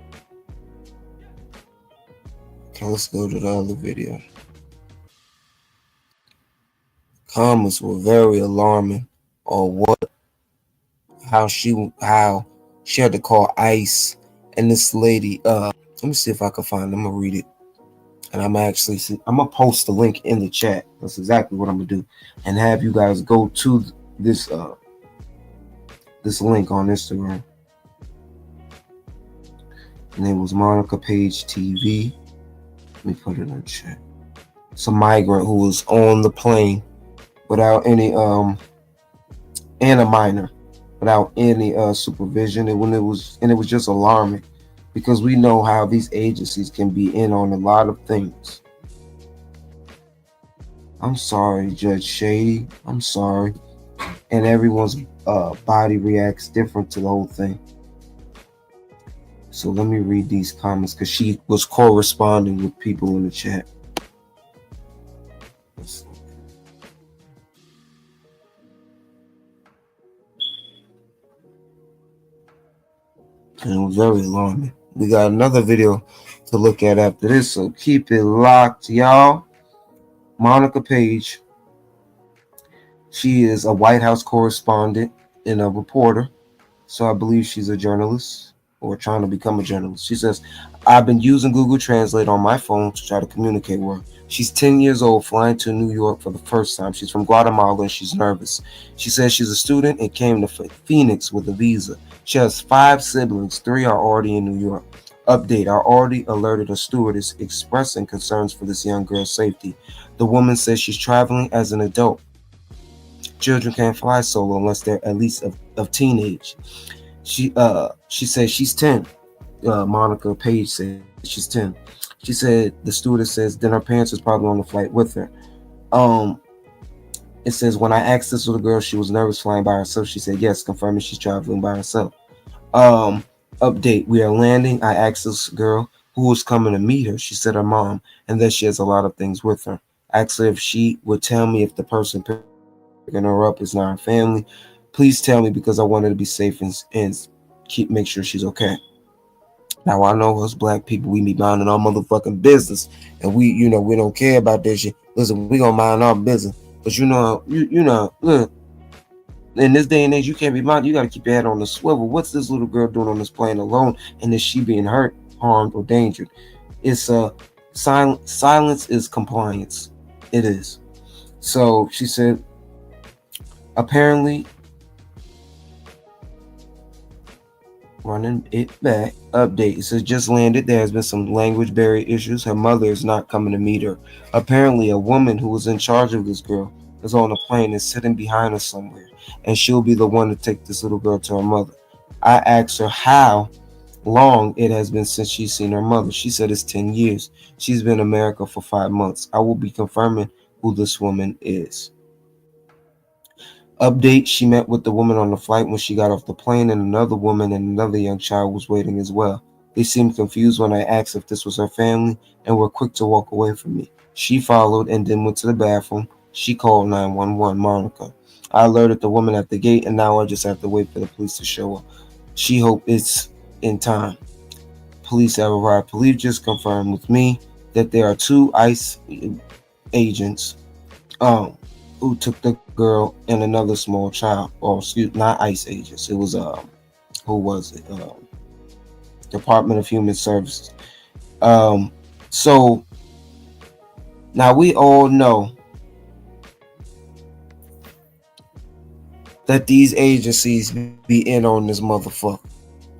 Let's go to the other video. Comments were very alarming on how she had to call ICE, and this lady, let me see if I can find it. I'm gonna read it, and I'm gonna post the link in the chat. That's exactly what I'm gonna do, and have you guys go to this this link on Instagram. And it was Monica Page TV. Let me put it in the chat. It's a migrant who was on the plane without any and a minor without any supervision, and it was just alarming, because we know how these agencies can be in on a lot of things. I'm sorry, Judge Shady. I'm sorry. And everyone's body reacts different to the whole thing. So let me read these comments, because she was corresponding with people in the chat. And it was very alarming. We got another video to look at after this, so keep it locked, y'all. Monica Page. She is a White House correspondent and a reporter. So I believe she's a journalist or trying to become a journalist. She says, I've been using Google Translate on my phone to try to communicate with her. She's 10 years old, flying to New York for the first time. She's from Guatemala and she's nervous. She says she's a student and came to Phoenix with a visa. She has 5 siblings. 3 are already in New York. Update, I already alerted a stewardess expressing concerns for this young girl's safety. The woman says she's traveling as an adult. Children can't fly solo unless they're at least of teenage. She says she's 10. Monica Page said she's 10. She said the stewardess says then her parents was probably on the flight with her. It says when I asked this little girl, she was nervous flying by herself. She said yes, confirming she's traveling by herself. Update, we are landing. I asked this girl who was coming to meet her. She said her mom, and that she has a lot of things with her. I asked her if she would tell me if the person picking her up is not her family. Please tell me, because I want her to be safe and make sure she's okay. Now I know us black people, we be minding our motherfucking business, and we don't care about that shit. Listen, we gonna mind our business, but look, in this day and age, you can't be minding. You gotta keep your head on the swivel. What's this little girl doing on this plane alone, and is she being hurt, harmed, or endangered? It's silence is compliance. It is. So she said, apparently, running it back. Update, it says just landed. There has been some language barrier issues. Her mother is not coming to meet her. Apparently, a woman who was in charge of this girl is on a plane and sitting behind her somewhere, and she'll be the one to take this little girl to her mother. I asked her how long it has been since she's seen her mother. She said it's 10 years. She's been in America for 5 months. I will be confirming who this woman is. Update, she met with the woman on the flight when she got off the plane, and another woman and another young child was waiting as well. They seemed confused when I asked if this was her family and were quick to walk away from me. She followed and then went to the bathroom. She called 911, Monica. I alerted the woman at the gate, and now I just have to wait for the police to show up. She hopes it's in time. Police have arrived. Police just confirmed with me that there are 2 ICE agents who took the girl and another small child, or not ICE agents. It was who was it? Department of Human Services. So now we all know that these agencies be in on this motherfucker.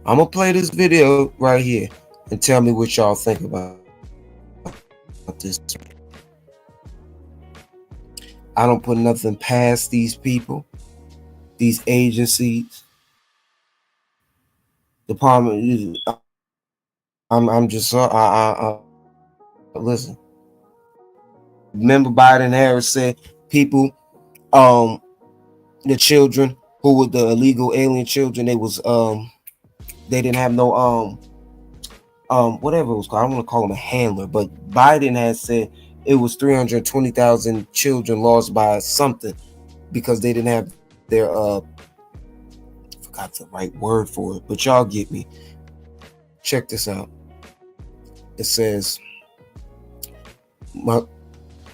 I'm gonna play this video right here and tell me what y'all think about this. I don't put nothing past these people, these agencies, department. I'm just listen. Remember, Biden Harris said people, the children who were the illegal alien children, they was they didn't have no whatever it was called. I don't want to call him a handler, but Biden has said it was 320,000 children lost by something because they didn't have their I forgot the right word for it, but y'all get me. Check this out. It says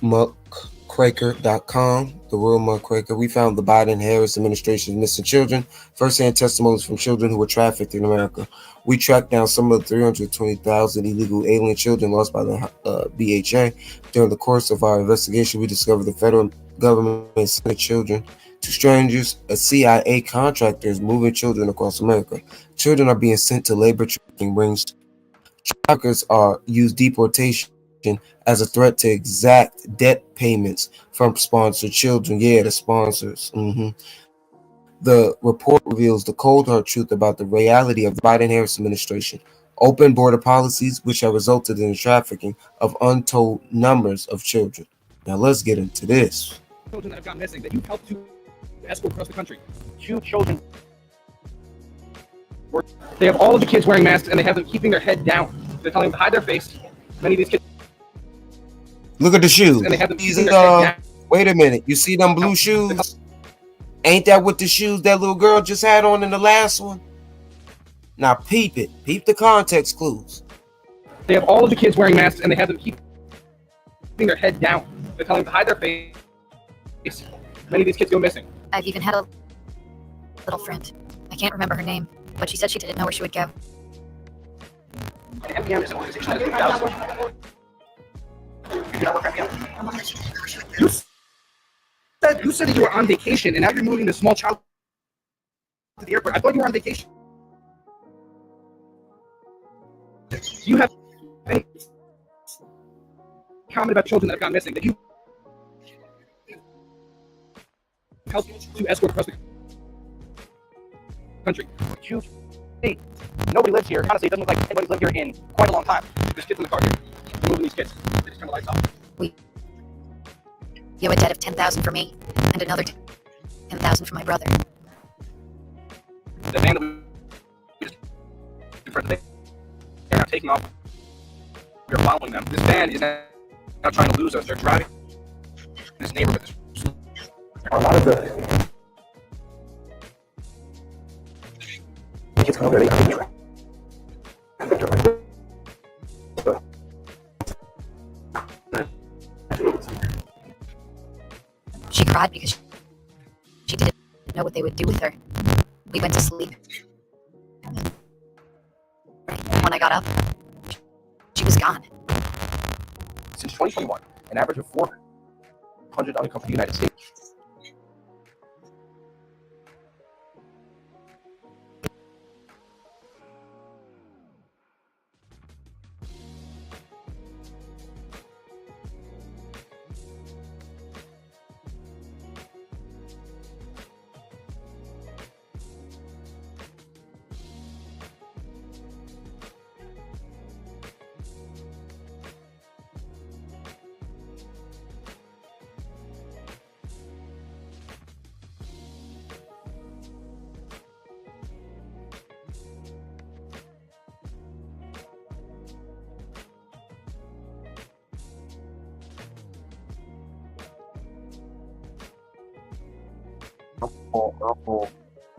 muckraker.com, the real muckraker. We found the Biden-Harris administration's missing children, first-hand testimonies from children who were trafficked in America. We tracked down some of the 320,000 illegal alien children lost by the BHA. During the course of our investigation, we discovered the federal government sending children to strangers. A CIA contractor is moving children across America. Children are being sent to labor training rings. Traffickers use deportation as a threat to exact debt payments from sponsored children. Yeah, the sponsors. The report reveals the cold hard truth about the reality of the Biden-Harris administration. Open border policies, which have resulted in the trafficking of untold numbers of children. Now let's get into this. Children that have gone missing that you've helped to escort across the country. 2 children. They have all of the kids wearing masks and they have them keeping their head down. They're telling them to hide their face. Many of these kids. Look at the shoes. And they have them keeping their head down. Wait a minute. You see them blue shoes? Ain't that what the shoes that little girl just had on in the last one? Now peep it. Peep the context clues. They have all of the kids wearing masks and they have them keeping their head down. They're telling them to hide their face. Many of these kids go missing. I've even had a little friend. I can't remember her name, but she said she didn't know where she would go. MPM is an organization that is 3,000. You said that you were on vacation, and now you're moving this small child to the airport. I thought you were on vacation. Do you have any comment about children that have gone missing that you helped to escort across the country? Hey, nobody lives here. Honestly, it doesn't look like anybody's lived here in quite a long time. There's kids in the car here. They're moving these kids. They just turn the lights off. You have a debt of $10,000 for me, and another $10,000 for my brother. The van that we just in front of they're not taking off. We're following them. This van is now trying to lose us. They're driving this neighborhood. A lot of the kids come over there. She cried because she didn't know what they would do with her. We went to sleep. When I got up, she was gone. Since 2021, an average of 400 unaccompanied United States.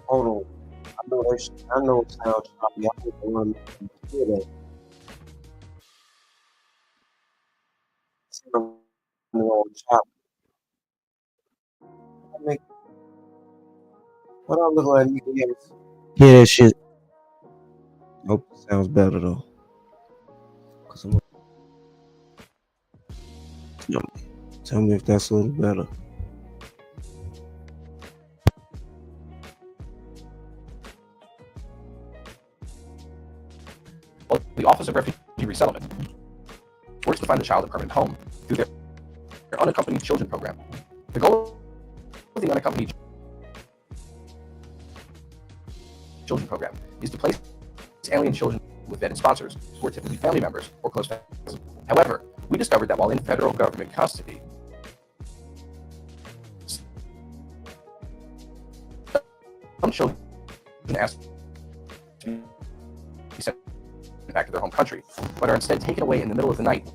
Hold on. I know it sounds choppy. I don't want to hear that. What I look like? Yeah, that shit. Hope it sounds better though. Tell me if that's a little better. Well, the Office of Refugee Resettlement works to find the child a permanent home through their unaccompanied children program. The goal of the unaccompanied children program is to place alien children with vetted sponsors who are typically family members or close friends. However, we discovered that while in federal government custody, some children asked to be sent back to their home country, but are instead taken away in the middle of the night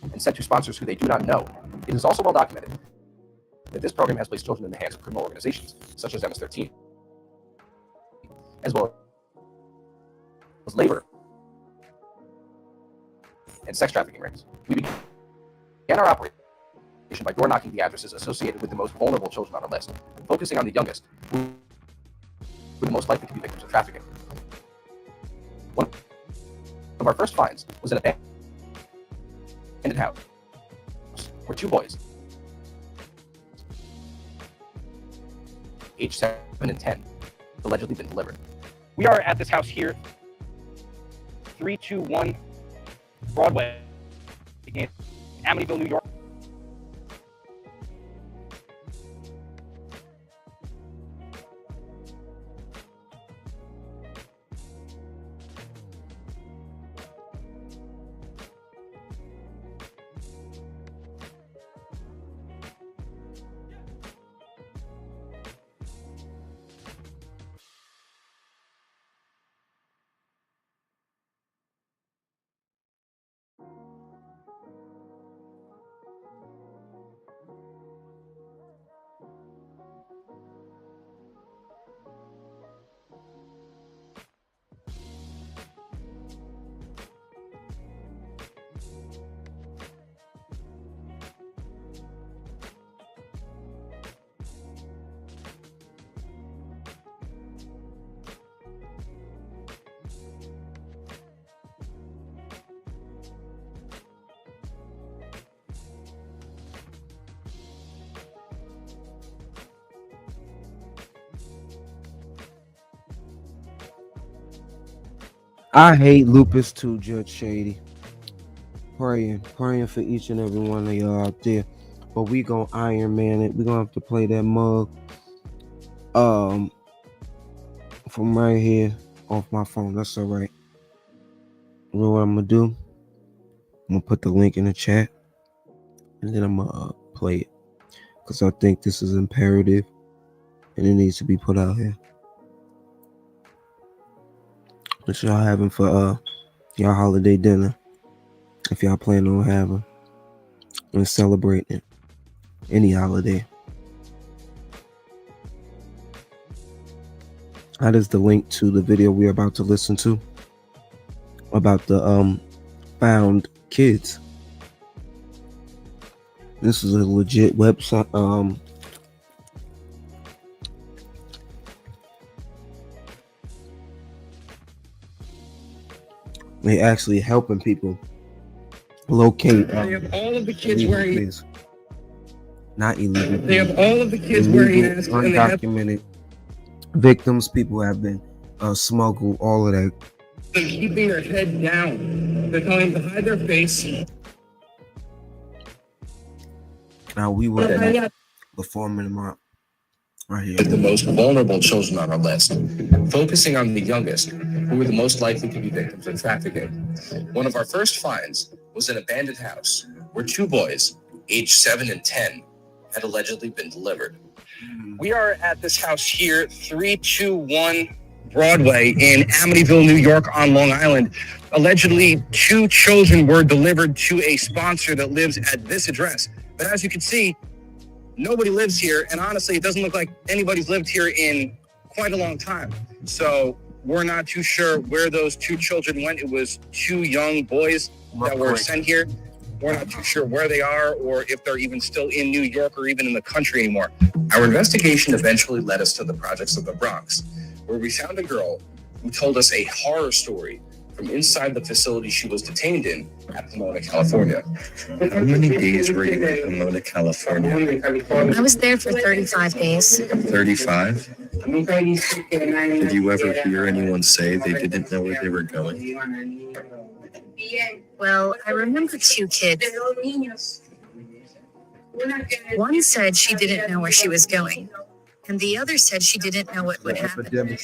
and sent to sponsors who they do not know. It is also well documented that this program has placed children in the hands of criminal organizations, such as MS-13, as well as labor and sex trafficking rings. We began our operation by door knocking the addresses associated with the most vulnerable children on our list, focusing on the youngest, who were the most likely to be victims of trafficking. One of our first finds was in an abandoned house where 2 boys, aged 7 and 10, allegedly been delivered. We are at this house here, 321 Broadway in Amityville, New York. I hate lupus too, Judge Shady. Praying for each and every one of y'all out there. But we gonna Iron Man it. We gonna have to play that mug from right here off my phone. That's all right. You know what I'm gonna do? I'm gonna put the link in the chat, and then I'm gonna play it, because I think this is imperative and it needs to be put out here. What y'all having for y'all holiday dinner, if y'all plan on having and celebrating any holiday? That is the link to the video we're about to listen to about the found kids. This is a legit website. They actually helping people locate. They have all of the kids wearing kids. Not illegal. They have all of the kids wearing masks, and they have undocumented victims. People have been smuggled. All of that. They're keeping their head down. They're telling them to hide their face. Now we were performing them out right here. The most vulnerable children on our list, focusing on the youngest, who were the most likely to be victims of trafficking. One of our first finds was an abandoned house where 2 boys, aged 7 and 10, had allegedly been delivered. We are at this house here, 321 Broadway in Amityville, New York on Long Island. Allegedly, 2 children were delivered to a sponsor that lives at this address. But as you can see, nobody lives here, and honestly, it doesn't look like anybody's lived here in quite a long time. So we're not too sure where those 2 children went. It was 2 young boys that were sent here. We're not too sure where they are or if they're even still in New York or even in the country anymore. Our investigation eventually led us to the projects of the Bronx, where we found a girl who told us a horror story from inside the facility she was detained in at Pomona, California. How many days were you in Pomona, California? I was there for 35 days. 35? Did you ever hear anyone say they didn't know where they were going? Well, I remember 2 kids. One said she didn't know where she was going, and the other said she didn't know what would happen. And then,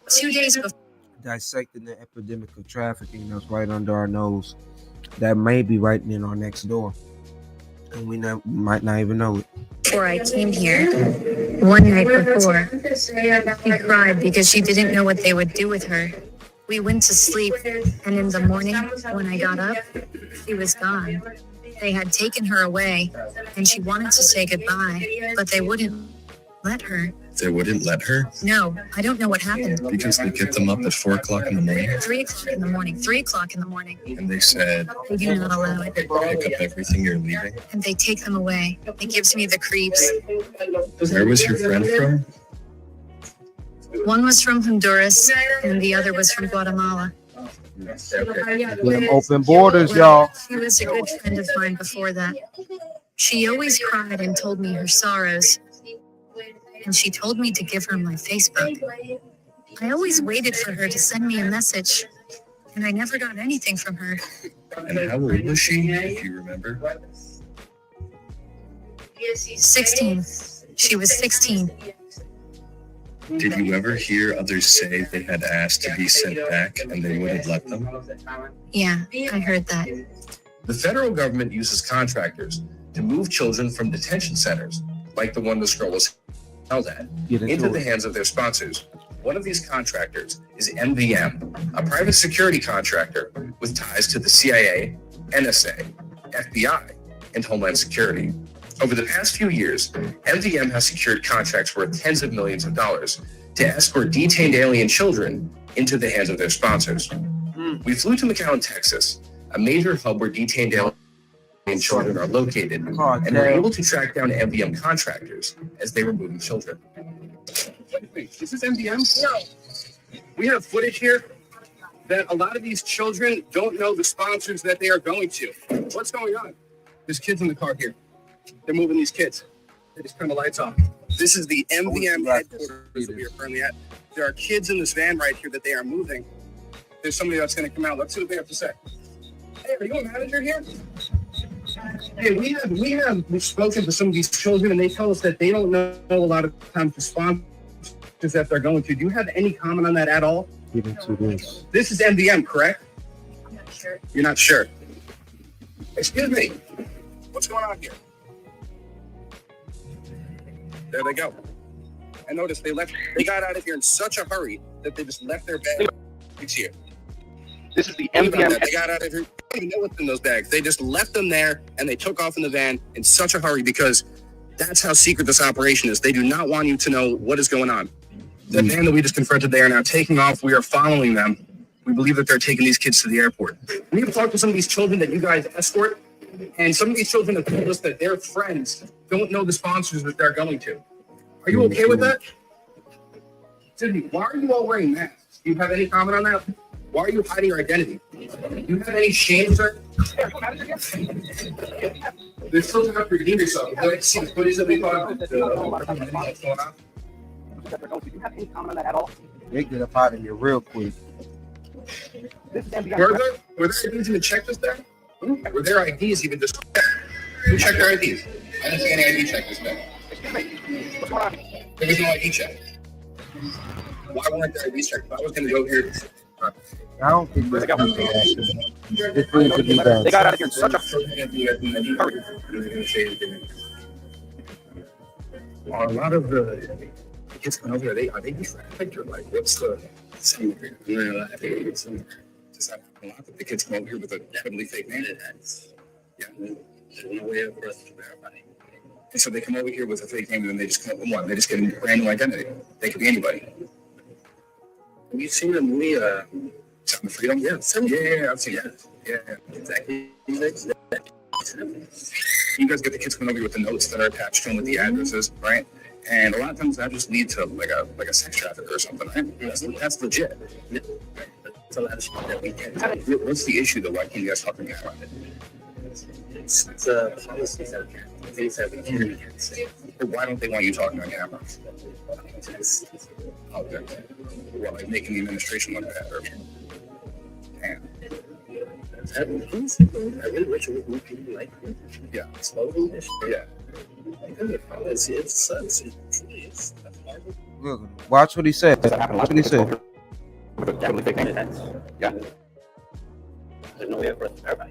2 days before, Dissecting the epidemic of trafficking that's right under our nose, that may be right in our next door, and we might not even know it. before I came here, one night before, she cried because she didn't know what they would do with her. We went to sleep, and in the morning, when I got up, she was gone. They had taken her away, and she wanted to say goodbye, but they wouldn't let her. They wouldn't let her? No, I don't know what happened. Because they get them up at 4 o'clock in the morning? 3 o'clock in the morning, 3 o'clock in the morning. And they said, They do not allow it. pick up everything you're leaving? And they take them away. It gives me the creeps. Where was your friend from? One was from Honduras, and the other was from Guatemala. Them open borders, y'all. She was a good friend of mine before that. She always cried and told me her sorrows. And she told me to give her my Facebook. I always waited for her to send me a message, and I never got anything from her. And how old was she, if you remember? 16. She was 16. Did you ever hear others say they had asked to be sent back and they wouldn't let them? Yeah, I heard that. The federal government uses contractors to move children from detention centers, like the one this girl was held at, into the hands of their sponsors. One of these contractors is MVM, a private security contractor with ties to the CIA, NSA, FBI, and Homeland Security. Over the past few years, MVM has secured contracts worth tens of millions of dollars to escort detained alien children into the hands of their sponsors. We flew to McAllen, Texas, a major hub where detained alien children are located, and were able to track down MVM contractors as they were moving children. Wait, is this MVM? No. We have footage here that a lot of these children don't know the sponsors that they are going to. What's going on? There's kids in the car here. They're moving these kids. They just turn the lights off. This is the MVM headquarters that we are currently at. There are kids in this van right here that they are moving. There's somebody that's going to come out. Let's see what they have to say. Hey, are you a manager here? Hey, we've spoken to some of these children, and they tell us that they don't know a lot of times the sponsors that they're going to. Do you have any comment on that at all? Even to this. This is MVM, correct? I'm not sure. You're not sure. Excuse me. What's going on here? There they go. I noticed they got out of here in such a hurry that they just left their bags here. This is the MVM. They got out of here. They don't even know what's in those bags. They just left them there and they took off in the van in such a hurry because that's how secret this operation is. They do not want you to know what is going on. The van that we just confronted, they are now taking off. We are following them. We believe that they're taking these kids to the airport. We have talked to some of these children that you guys escort, and some of these children have told us that their friends don't know the sponsors that they're going to. Are you okay with that? Sydney, why are you all wearing masks? Do you have any comment on that? Why are you hiding your identity? Do you have any shame, sir? There's still time to redeem yourself. Would you like to see the footage that we got? What's going on? Do you have any comment on that at all? They get up out of here real quick. This is MVM. Were their IDs even checked just there? Were their IDs even just checked? Who checked their IDs? I didn't see any ID check this day. What's going on? There was no ID check. Why weren't their IDs checked? If I was going to go here. I don't think this needs to be done. They got out of here in such a hurry. A lot of the kids coming over here, are they trafficked or like what's the same here? Just a lot of the kids come over here with a totally fake name. Yeah. There's no way for us to verify. And so they come over here with a fake name and then they just come up, they just get a brand new identity. They could be anybody. Have you seen the movie Sound of Freedom? Yeah. Yeah, I've seen that. Yeah, exactly. You guys get the kids coming over here with the notes that are attached to them with the addresses, right? And a lot of times that just lead to like a sex trafficker or something, right? That's legit. That's a lot of shit that we get. What's the issue though? Why can't you guys talk about it? It's a policy that things that we can't say. Why don't they want you talking on camera? Okay. Well, like making the administration look bad. Or, damn. I really wish it would be like yeah. Slowly. Yeah. It sucks. It truly is. Look, watch what he said. Watch what he said. Yeah. There's no way for us to verify.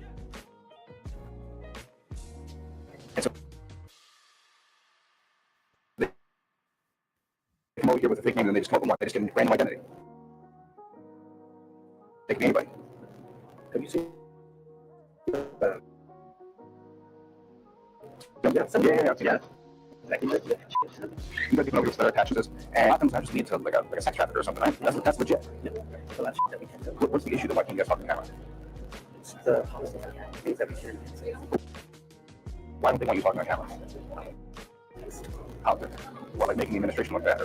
And so they come over here with a fake name and they just come up and they just get a random identity. They can be anybody. Have you seen? Yeah. You got people that are attached to this, and a lot of times I just need to like a sex trafficker or something. Right? That's legit. What's the issue? Then why can't you guys talk to the camera? Why don't they want you talking on camera? Out there. What, like making the administration look bad?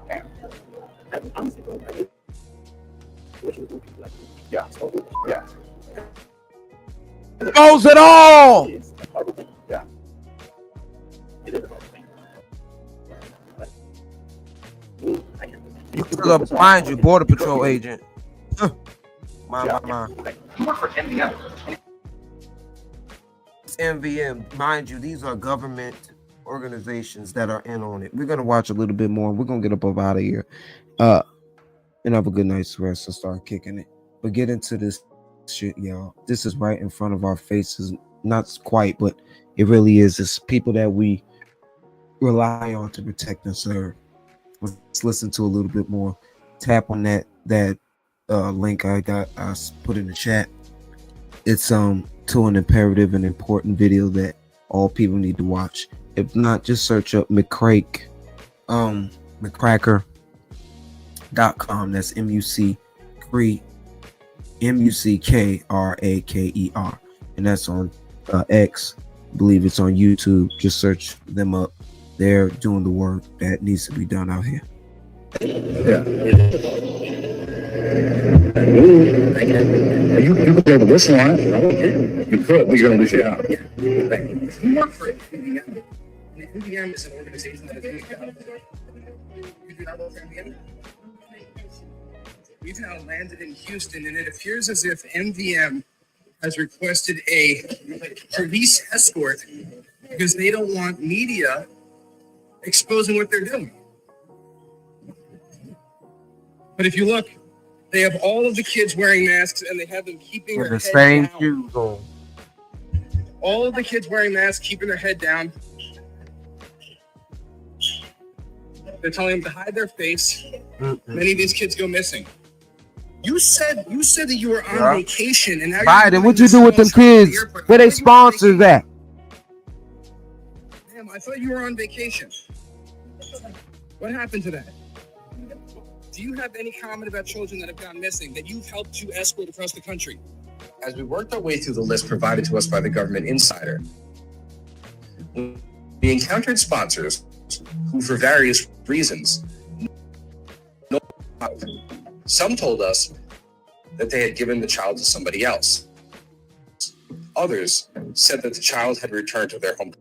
Damn. Yeah. Yeah. Expose it all! Yeah. You could find you, Border Patrol agent. My. You work for NBM. It's MVM. Mind you, these are government organizations that are in on it. We're gonna watch a little bit more. We're gonna get up out of here. And have a good night's rest and start kicking it. But get into this shit, y'all. This is right in front of our faces. Not quite, but it really is. It's people that we rely on to protect and serve. Let's listen to a little bit more. Tap on that link I put in the chat. It's to an imperative and important video that all people need to watch. If not, just search up McCraker. McCracker.com. That's MUCKRAKER, and that's on X. I believe it's on YouTube. Just search them up. They're doing the work that needs to be done out here. Yeah. You could be able to listen on it. You could, but you're going to lose your job. You work for FBAs. FBAs is an organization that is doing a job. You do not work for FBAs? We've now landed in Houston, and it appears as if MVM has requested a police escort because they don't want media exposing what they're doing. But if you look, they have all of the kids wearing masks, and they have them keeping their head same down. shoes on. All of the kids wearing masks, keeping their head down. They're telling them to hide their face. Many of these kids go missing. You said that you were on vacation, and now Biden, what you do with them kids? Where they sponsors at? Damn, I thought you were on vacation. What happened to that? Do you have any comment about children that have gone missing that you've helped to escort across the country? As we worked our way through the list provided to us by the government insider, we encountered sponsors who, for various reasons, some told us that they had given the child to somebody else. Others said that the child had returned to their home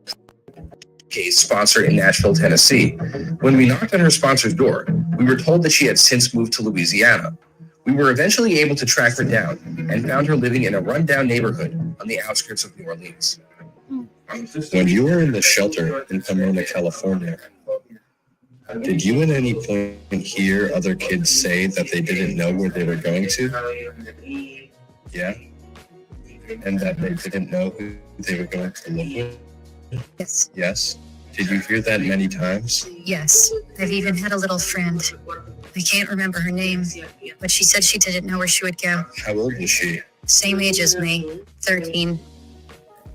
case sponsor in Nashville, Tennessee. When we knocked on her sponsor's door, we were told that she had since moved to Louisiana. We were eventually able to track her down and found her living in a rundown neighborhood on the outskirts of New Orleans. When you were in the shelter in Pomona, California, did you at any point hear other kids say that they didn't know where they were going to? Yeah? And that they didn't know who they were going to live with? Yes. Yes? Did you hear that many times? Yes. I've even had a little friend. I can't remember her name, but she said she didn't know where she would go. How old was she? Same age as me, 13.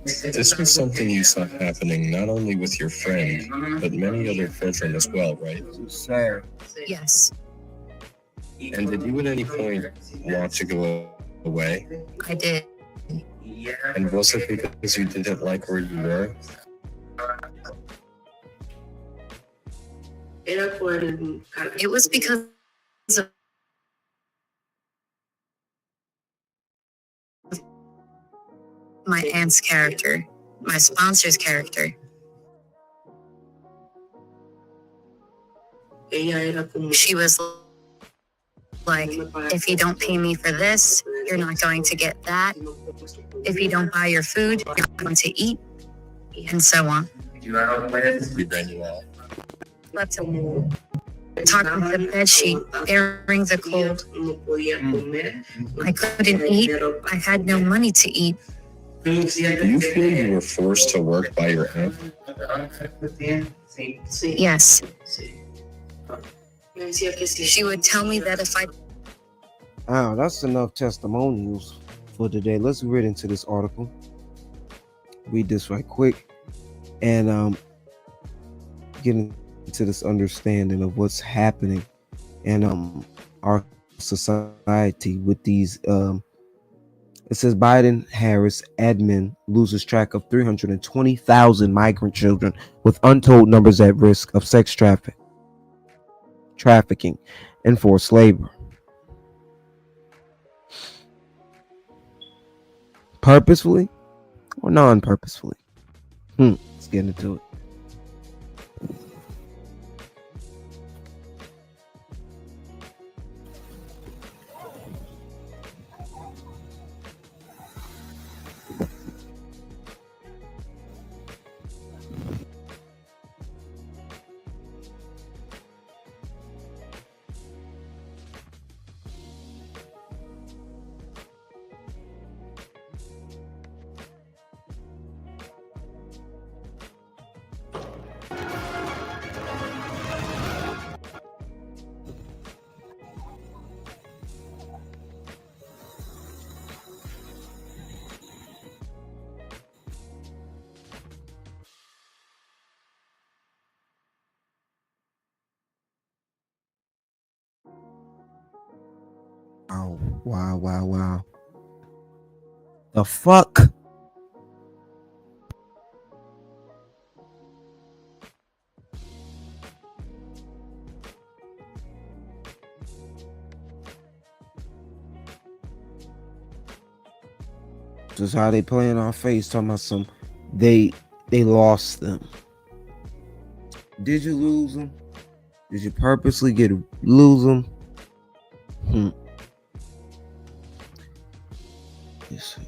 This was something you saw happening not only with your friend, but many other children as well, right? Sad. Yes. And did you at any point want to go away? I did. And was it because you didn't like where you were? It was because of my aunt's character, my sponsor's character. She was like, if you don't pay me for this, you're not going to get that. If you don't buy your food, you're not going to eat, and so on. We ran you out. Slept talking to the bed sheet, bearing the cold. I couldn't eat. I had no money to eat. Do you feel you were forced to work by your aunt? Yes. She would tell me that if I... Oh, that's enough testimonials for today. Let's read into this article. Read this right quick. and getting to this understanding of what's happening in our society with these. It says Biden Harris admin loses track of 320,000 migrant children with untold numbers at risk of sex trafficking and forced labor. Purposefully or non-purposefully? Let's get into it. Oh, wow. The fuck? This is how they play in our face, talking about some they lost them. Did you lose them? Did you purposely lose them? Let's see.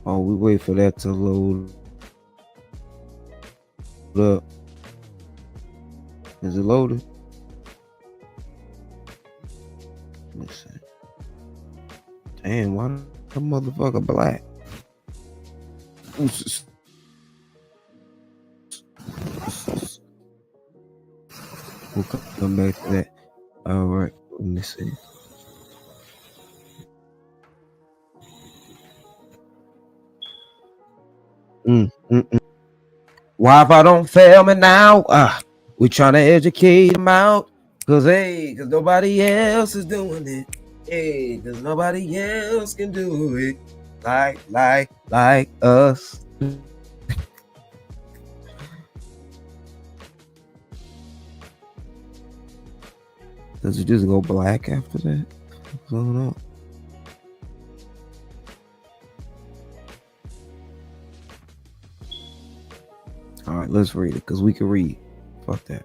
Oh, we wait for that to load up. Is it loaded? Let's see. Damn, why the motherfucker black? We'll come back to that. All right, let me see. Wi-Fi don't fail me now. We trying to educate them out. Cause nobody else is doing it. Cause nobody else can do it like us. Does it just go black after that? What's going on? All right, let's read it because we can read. Fuck that.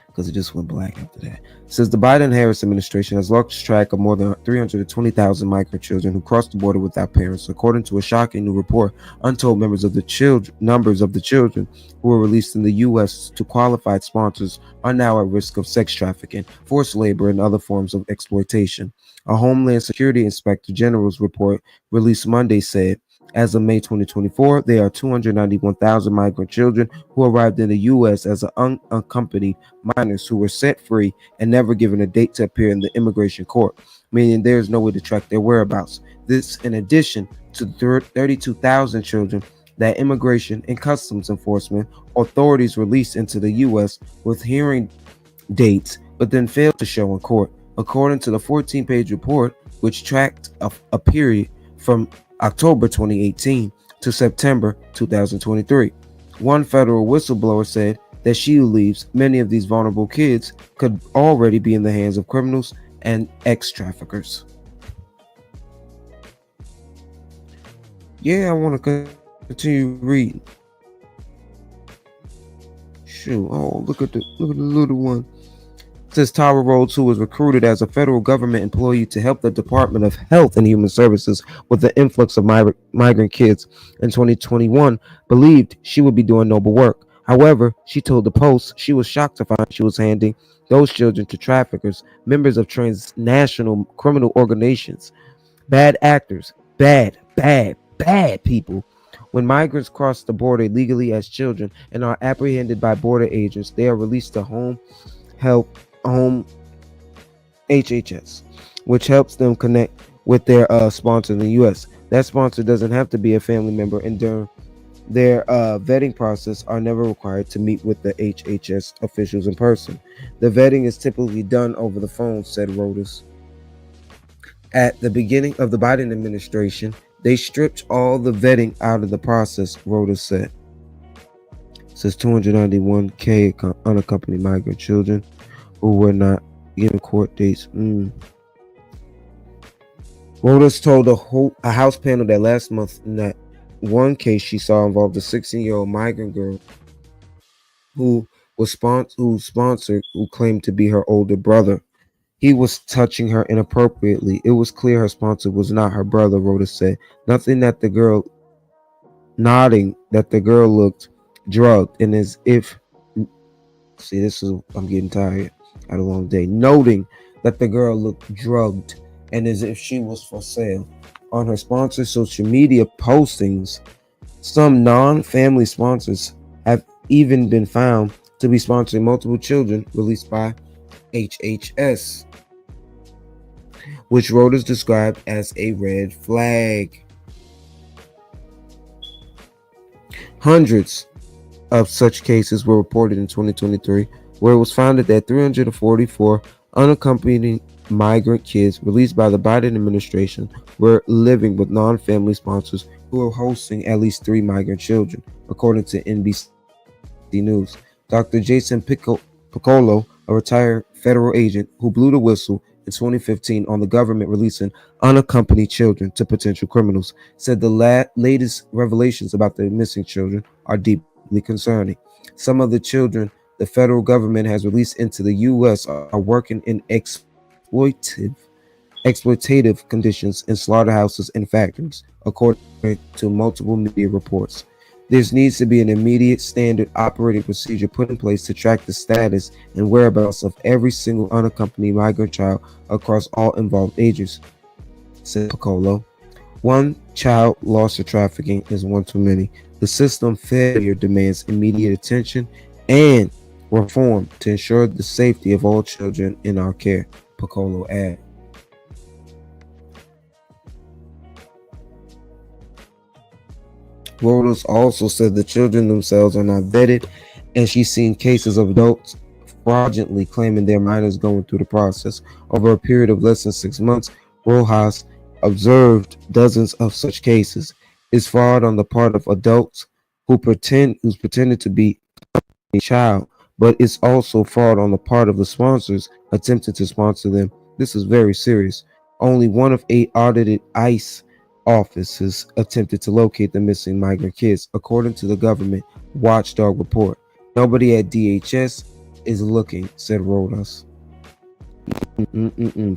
Because it just went black after that. It says the Biden-Harris administration has lost track of more than 320,000 migrant children who crossed the border without parents. According to a shocking new report, untold numbers of the children who were released in the U.S. to qualified sponsors are now at risk of sex trafficking, forced labor, and other forms of exploitation. A Homeland Security Inspector General's report released Monday said, as of May 2024, there are 291,000 migrant children who arrived in the U.S. as unaccompanied minors who were set free and never given a date to appear in the immigration court, meaning there is no way to track their whereabouts. This in addition to 32,000 children that Immigration and Customs Enforcement authorities released into the U.S. with hearing dates, but then failed to show in court. According to the 14-page report, which tracked a period from October 2018 to September 2023. One federal whistleblower said that she believes many of these vulnerable kids could already be in the hands of criminals and ex-traffickers. Yeah, I want to continue reading. Shoot, oh, look at the little one. It says Tara Rhodes, who was recruited as a federal government employee to help the Department of Health and Human Services with the influx of migrant kids in 2021, believed she would be doing noble work. However, she told the Post she was shocked to find she was handing those children to traffickers, members of transnational criminal organizations, bad actors, bad people. When migrants cross the border illegally as children and are apprehended by border agents, they are released to home HHS, which helps them connect with their sponsor in the U.S. That sponsor doesn't have to be a family member, and during their vetting process are never required to meet with the HHS officials in person. The vetting is typically done over the phone, said Rodas. At the beginning of the Biden administration, they stripped all the vetting out of the process, Rodas said. It says 291K unaccompanied migrant children who were not given court dates. Rodas told a House panel that last month that one case she saw involved a 16-year-old migrant girl who claimed to be her older brother. He was touching her inappropriately. It was clear her sponsor was not her brother, Rodas said. Nodding that the girl looked drugged, and as if I'm getting tired. I had a long day. Noting that the girl looked drugged and as if she was for sale. On her sponsor's social media postings, some non-family sponsors have even been found to be sponsoring multiple children released by HHS, which Rodas described as a red flag. Hundreds of such cases were reported in 2023, where it was found that 344 unaccompanied migrant kids released by the Biden administration were living with non-family sponsors who were hosting at least 3 migrant children, according to NBC News. Dr. Jason Piccolo, a retired federal agent who blew the whistle in 2015 on the government releasing unaccompanied children to potential criminals, said the latest revelations about the missing children are deeply concerning. Some of the children the federal government has released into the U.S. are working in exploitative conditions in slaughterhouses and factories, according to multiple media reports. There needs to be an immediate standard operating procedure put in place to track the status and whereabouts of every single unaccompanied migrant child across all involved ages, said Piccolo. One child lost to trafficking is one too many. The system failure demands immediate attention and reform to ensure the safety of all children in our care, Piccolo added. Rodas also said the children themselves are not vetted, and she's seen cases of adults fraudulently claiming their minors going through the process. Over a period of less than 6 months, Rojas observed dozens of such cases. It's fraud on the part of adults who's pretended to be a child, but it's also fraud on the part of the sponsors attempting to sponsor them. This is very serious. Only 1 of 8 audited ICE offices attempted to locate the missing migrant kids, according to the government watchdog report. Nobody at DHS is looking, said Rodas.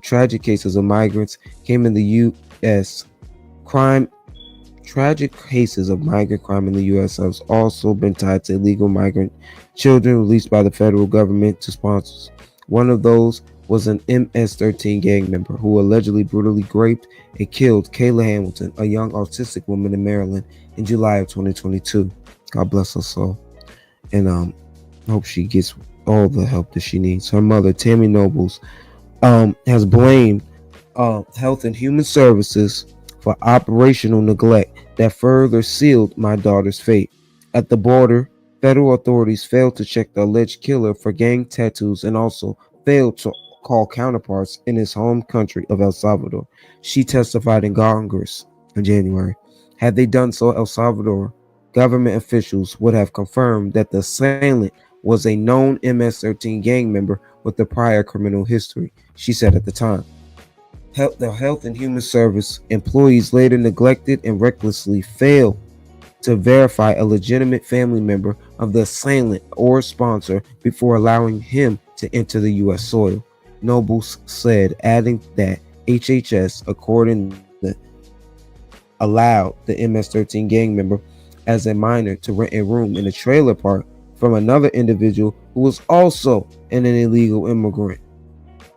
Tragic cases of migrants came in the U.S. Tragic cases of migrant crime in the U.S. have also been tied to illegal migrant children released by the federal government to sponsors. One of those was an MS-13 gang member who allegedly brutally raped and killed Kayla Hamilton, a young autistic woman in Maryland, in July of 2022. God bless her soul. And I hope she gets all the help that she needs. Her mother, Tammy Nobles, has blamed Health and Human Services for operational neglect that further sealed my daughter's fate. At the border, federal authorities failed to check the alleged killer for gang tattoos and also failed to call counterparts in his home country of El Salvador. She testified in Congress in January. Had they done so, El Salvador government officials would have confirmed that the assailant was a known MS-13 gang member with a prior criminal history, she said at the time. The Health and Human Service employees later neglected and recklessly failed to verify a legitimate family member of the assailant or sponsor before allowing him to enter the U.S. soil, Nobles said, adding that HHS, accordingly, allowed the MS-13 gang member as a minor to rent a room in a trailer park from another individual who was also an illegal immigrant.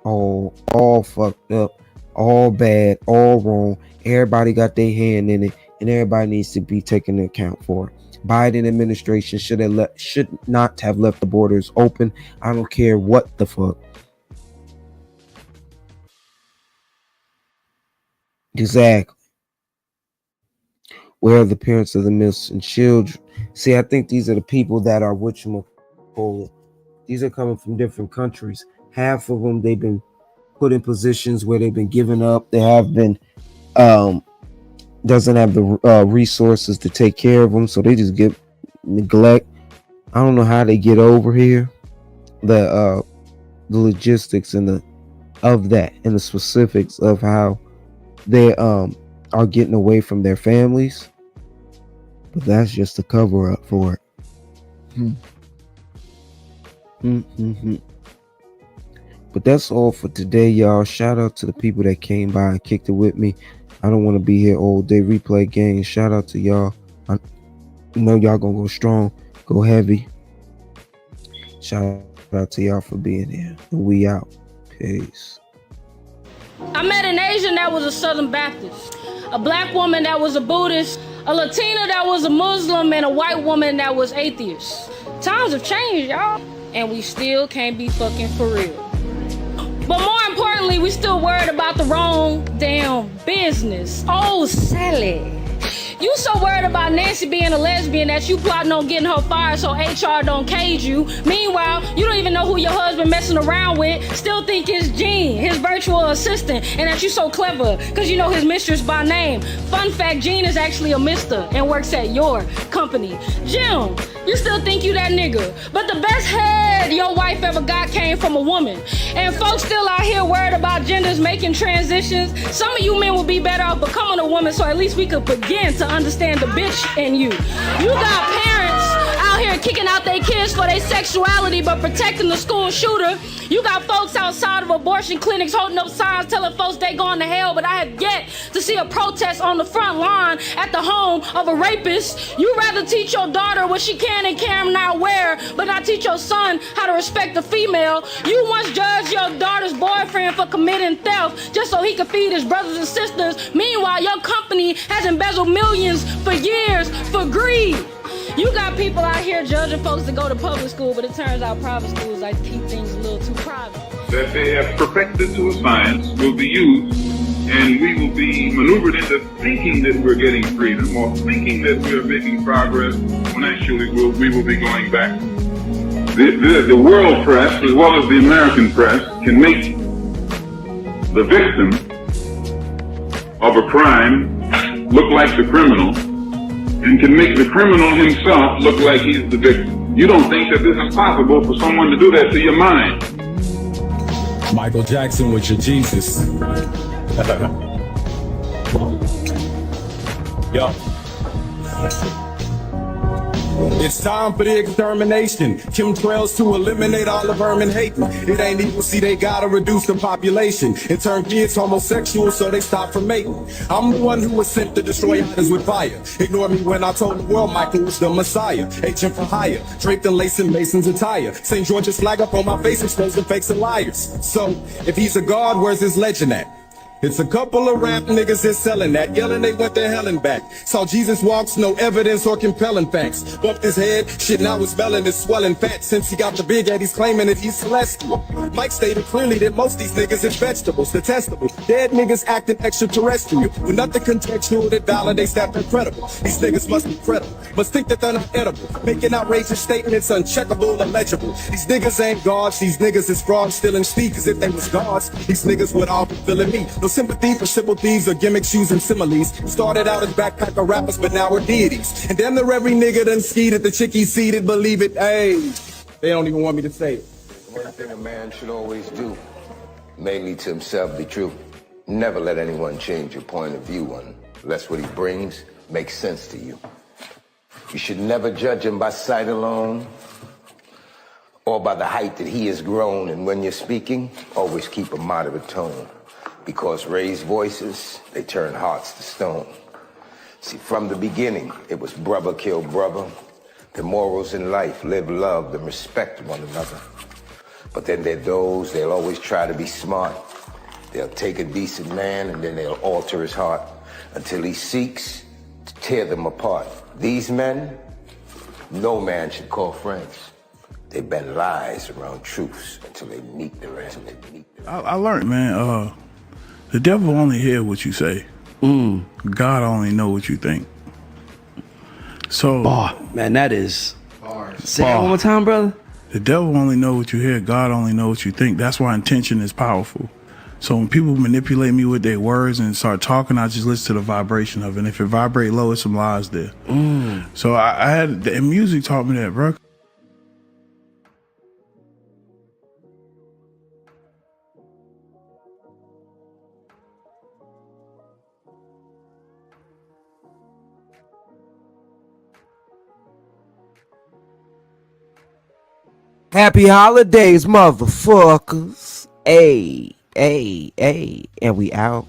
All fucked up, all bad, all wrong. Everybody got their hand in it, and everybody needs to be taken into account for it. Biden administration should not have left the borders open. I don't care what the fuck. Exactly. Where are the parents of the missing children? See, I think these are the people that are whatchamacallit. These are coming from different countries. Half of them, they've been put in positions where they've been given up. They have been doesn't have the resources to take care of them, so they just get neglect. I don't know how they get over here. The logistics and the of that and the specifics of how they are getting away from their families, but that's just a cover up for it. But that's all for today, y'all. Shout out to the people that came by and kicked it with me. I don't want to be here all day. Replay games. Shout out to y'all. I know y'all gonna go strong, go heavy. Shout out to y'all for being here. We out. Peace. I met an Asian that was a Southern Baptist, a black woman that was a Buddhist, a Latina that was a Muslim, and a white woman that was atheist. Times have changed, y'all, and we still can't be fucking for real. But more importantly, we still worried about the wrong damn business. Oh, Sally. You so worried about Nancy being a lesbian that you plotting on getting her fired so HR don't cage you. Meanwhile, you don't even know who your husband messing around with. Still think it's Gene, his virtual assistant, and that you so clever because you know his mistress by name. Fun fact, Gene is actually a mister and works at your company. Jim, you still think you that nigga. But the best head your wife ever got came from a woman. And folks still out here worried about genders making transitions. Some of you men would be better off becoming a woman so at least we could begin to understand the bitch in you. You got parents out here kicking out their kids for their sexuality but protecting the school shooter. You got folks outside of abortion clinics holding up signs telling folks they going to hell, but I have yet to see a protest on the front lawn at the home of a rapist. You rather teach your daughter what she can and cannot wear, but not teach your son how to respect a female. You once judged your daughter's boyfriend for committing theft just so he could feed his brothers and sisters. Meanwhile, your company has embezzled millions for years for greed. You got people out here judging folks that go to public school, but it turns out private schools like to keep things a little too private. That they have perfected to a science will be used, and we will be maneuvered into thinking that we're getting freedom or thinking that we're making progress when actually we will be going back. The world press, as well as the American press, can make the victim of a crime look like the criminal, and can make the criminal himself look like he's the victim. You don't think that this is possible for someone to do that to your mind. Michael Jackson with your Jesus. Yo. It's time for the extermination. Chemtrails to eliminate all the vermin hating. It ain't equal, see they gotta reduce the population and turn kids homosexual so they stop from mating. I'm the one who was sent to destroy others with fire. Ignore me when I told the world Michael was the Messiah. Agent for hire, draped in lace and Mason's attire. St. George's flag up on my face, exposing fakes and liars. So, if he's a god, where's his legend at? It's a couple of rap niggas that's selling that, yelling they went to hell and back. Saw Jesus walks, no evidence or compelling facts. Bumped his head, shit now his belly is swelling fat. Since he got the big head, he's claiming that he's celestial. Mike stated clearly that most these niggas is vegetables, detestable. Dead niggas acting extraterrestrial, with nothing contextual that validates that they're credible. These niggas must be credible, must think that they're not edible. Making outrageous statements uncheckable, illegible. These niggas ain't gods, these niggas is frauds, stealing speakers. If they was gods, these niggas would all be feeling me. No sympathy for simple thieves or gimmicks using similes. Started out as backpacker rappers, but now we're deities. And damn near every nigga done skied at the chickie seated, believe it, hey. They don't even want me to say it. One thing a man should always do, mainly to himself, be true. Never let anyone change your point of view unless what he brings makes sense to you. You should never judge him by sight alone or by the height that he has grown. And when you're speaking, always keep a moderate tone. Because raised voices, they turn hearts to stone. See, from the beginning, it was brother kill brother. The morals in life, live, love, and respect one another. But then there are those, they'll always try to be smart. They'll take a decent man and then they'll alter his heart until he seeks to tear them apart. These men, no man should call friends. They bend lies around truths until they meet their end. I learned, man, the devil only hear what you say. God only know what you think. So, man, that is. Say that one more time, brother. The devil only know what you hear. God only know what you think. That's why intention is powerful. So when people manipulate me with their words and start talking, I just listen to the vibration of it. And if it vibrate low, it's some lies there. So I had, and music taught me that, bro. Happy holidays, motherfuckers. Hey, hey, hey. And we out.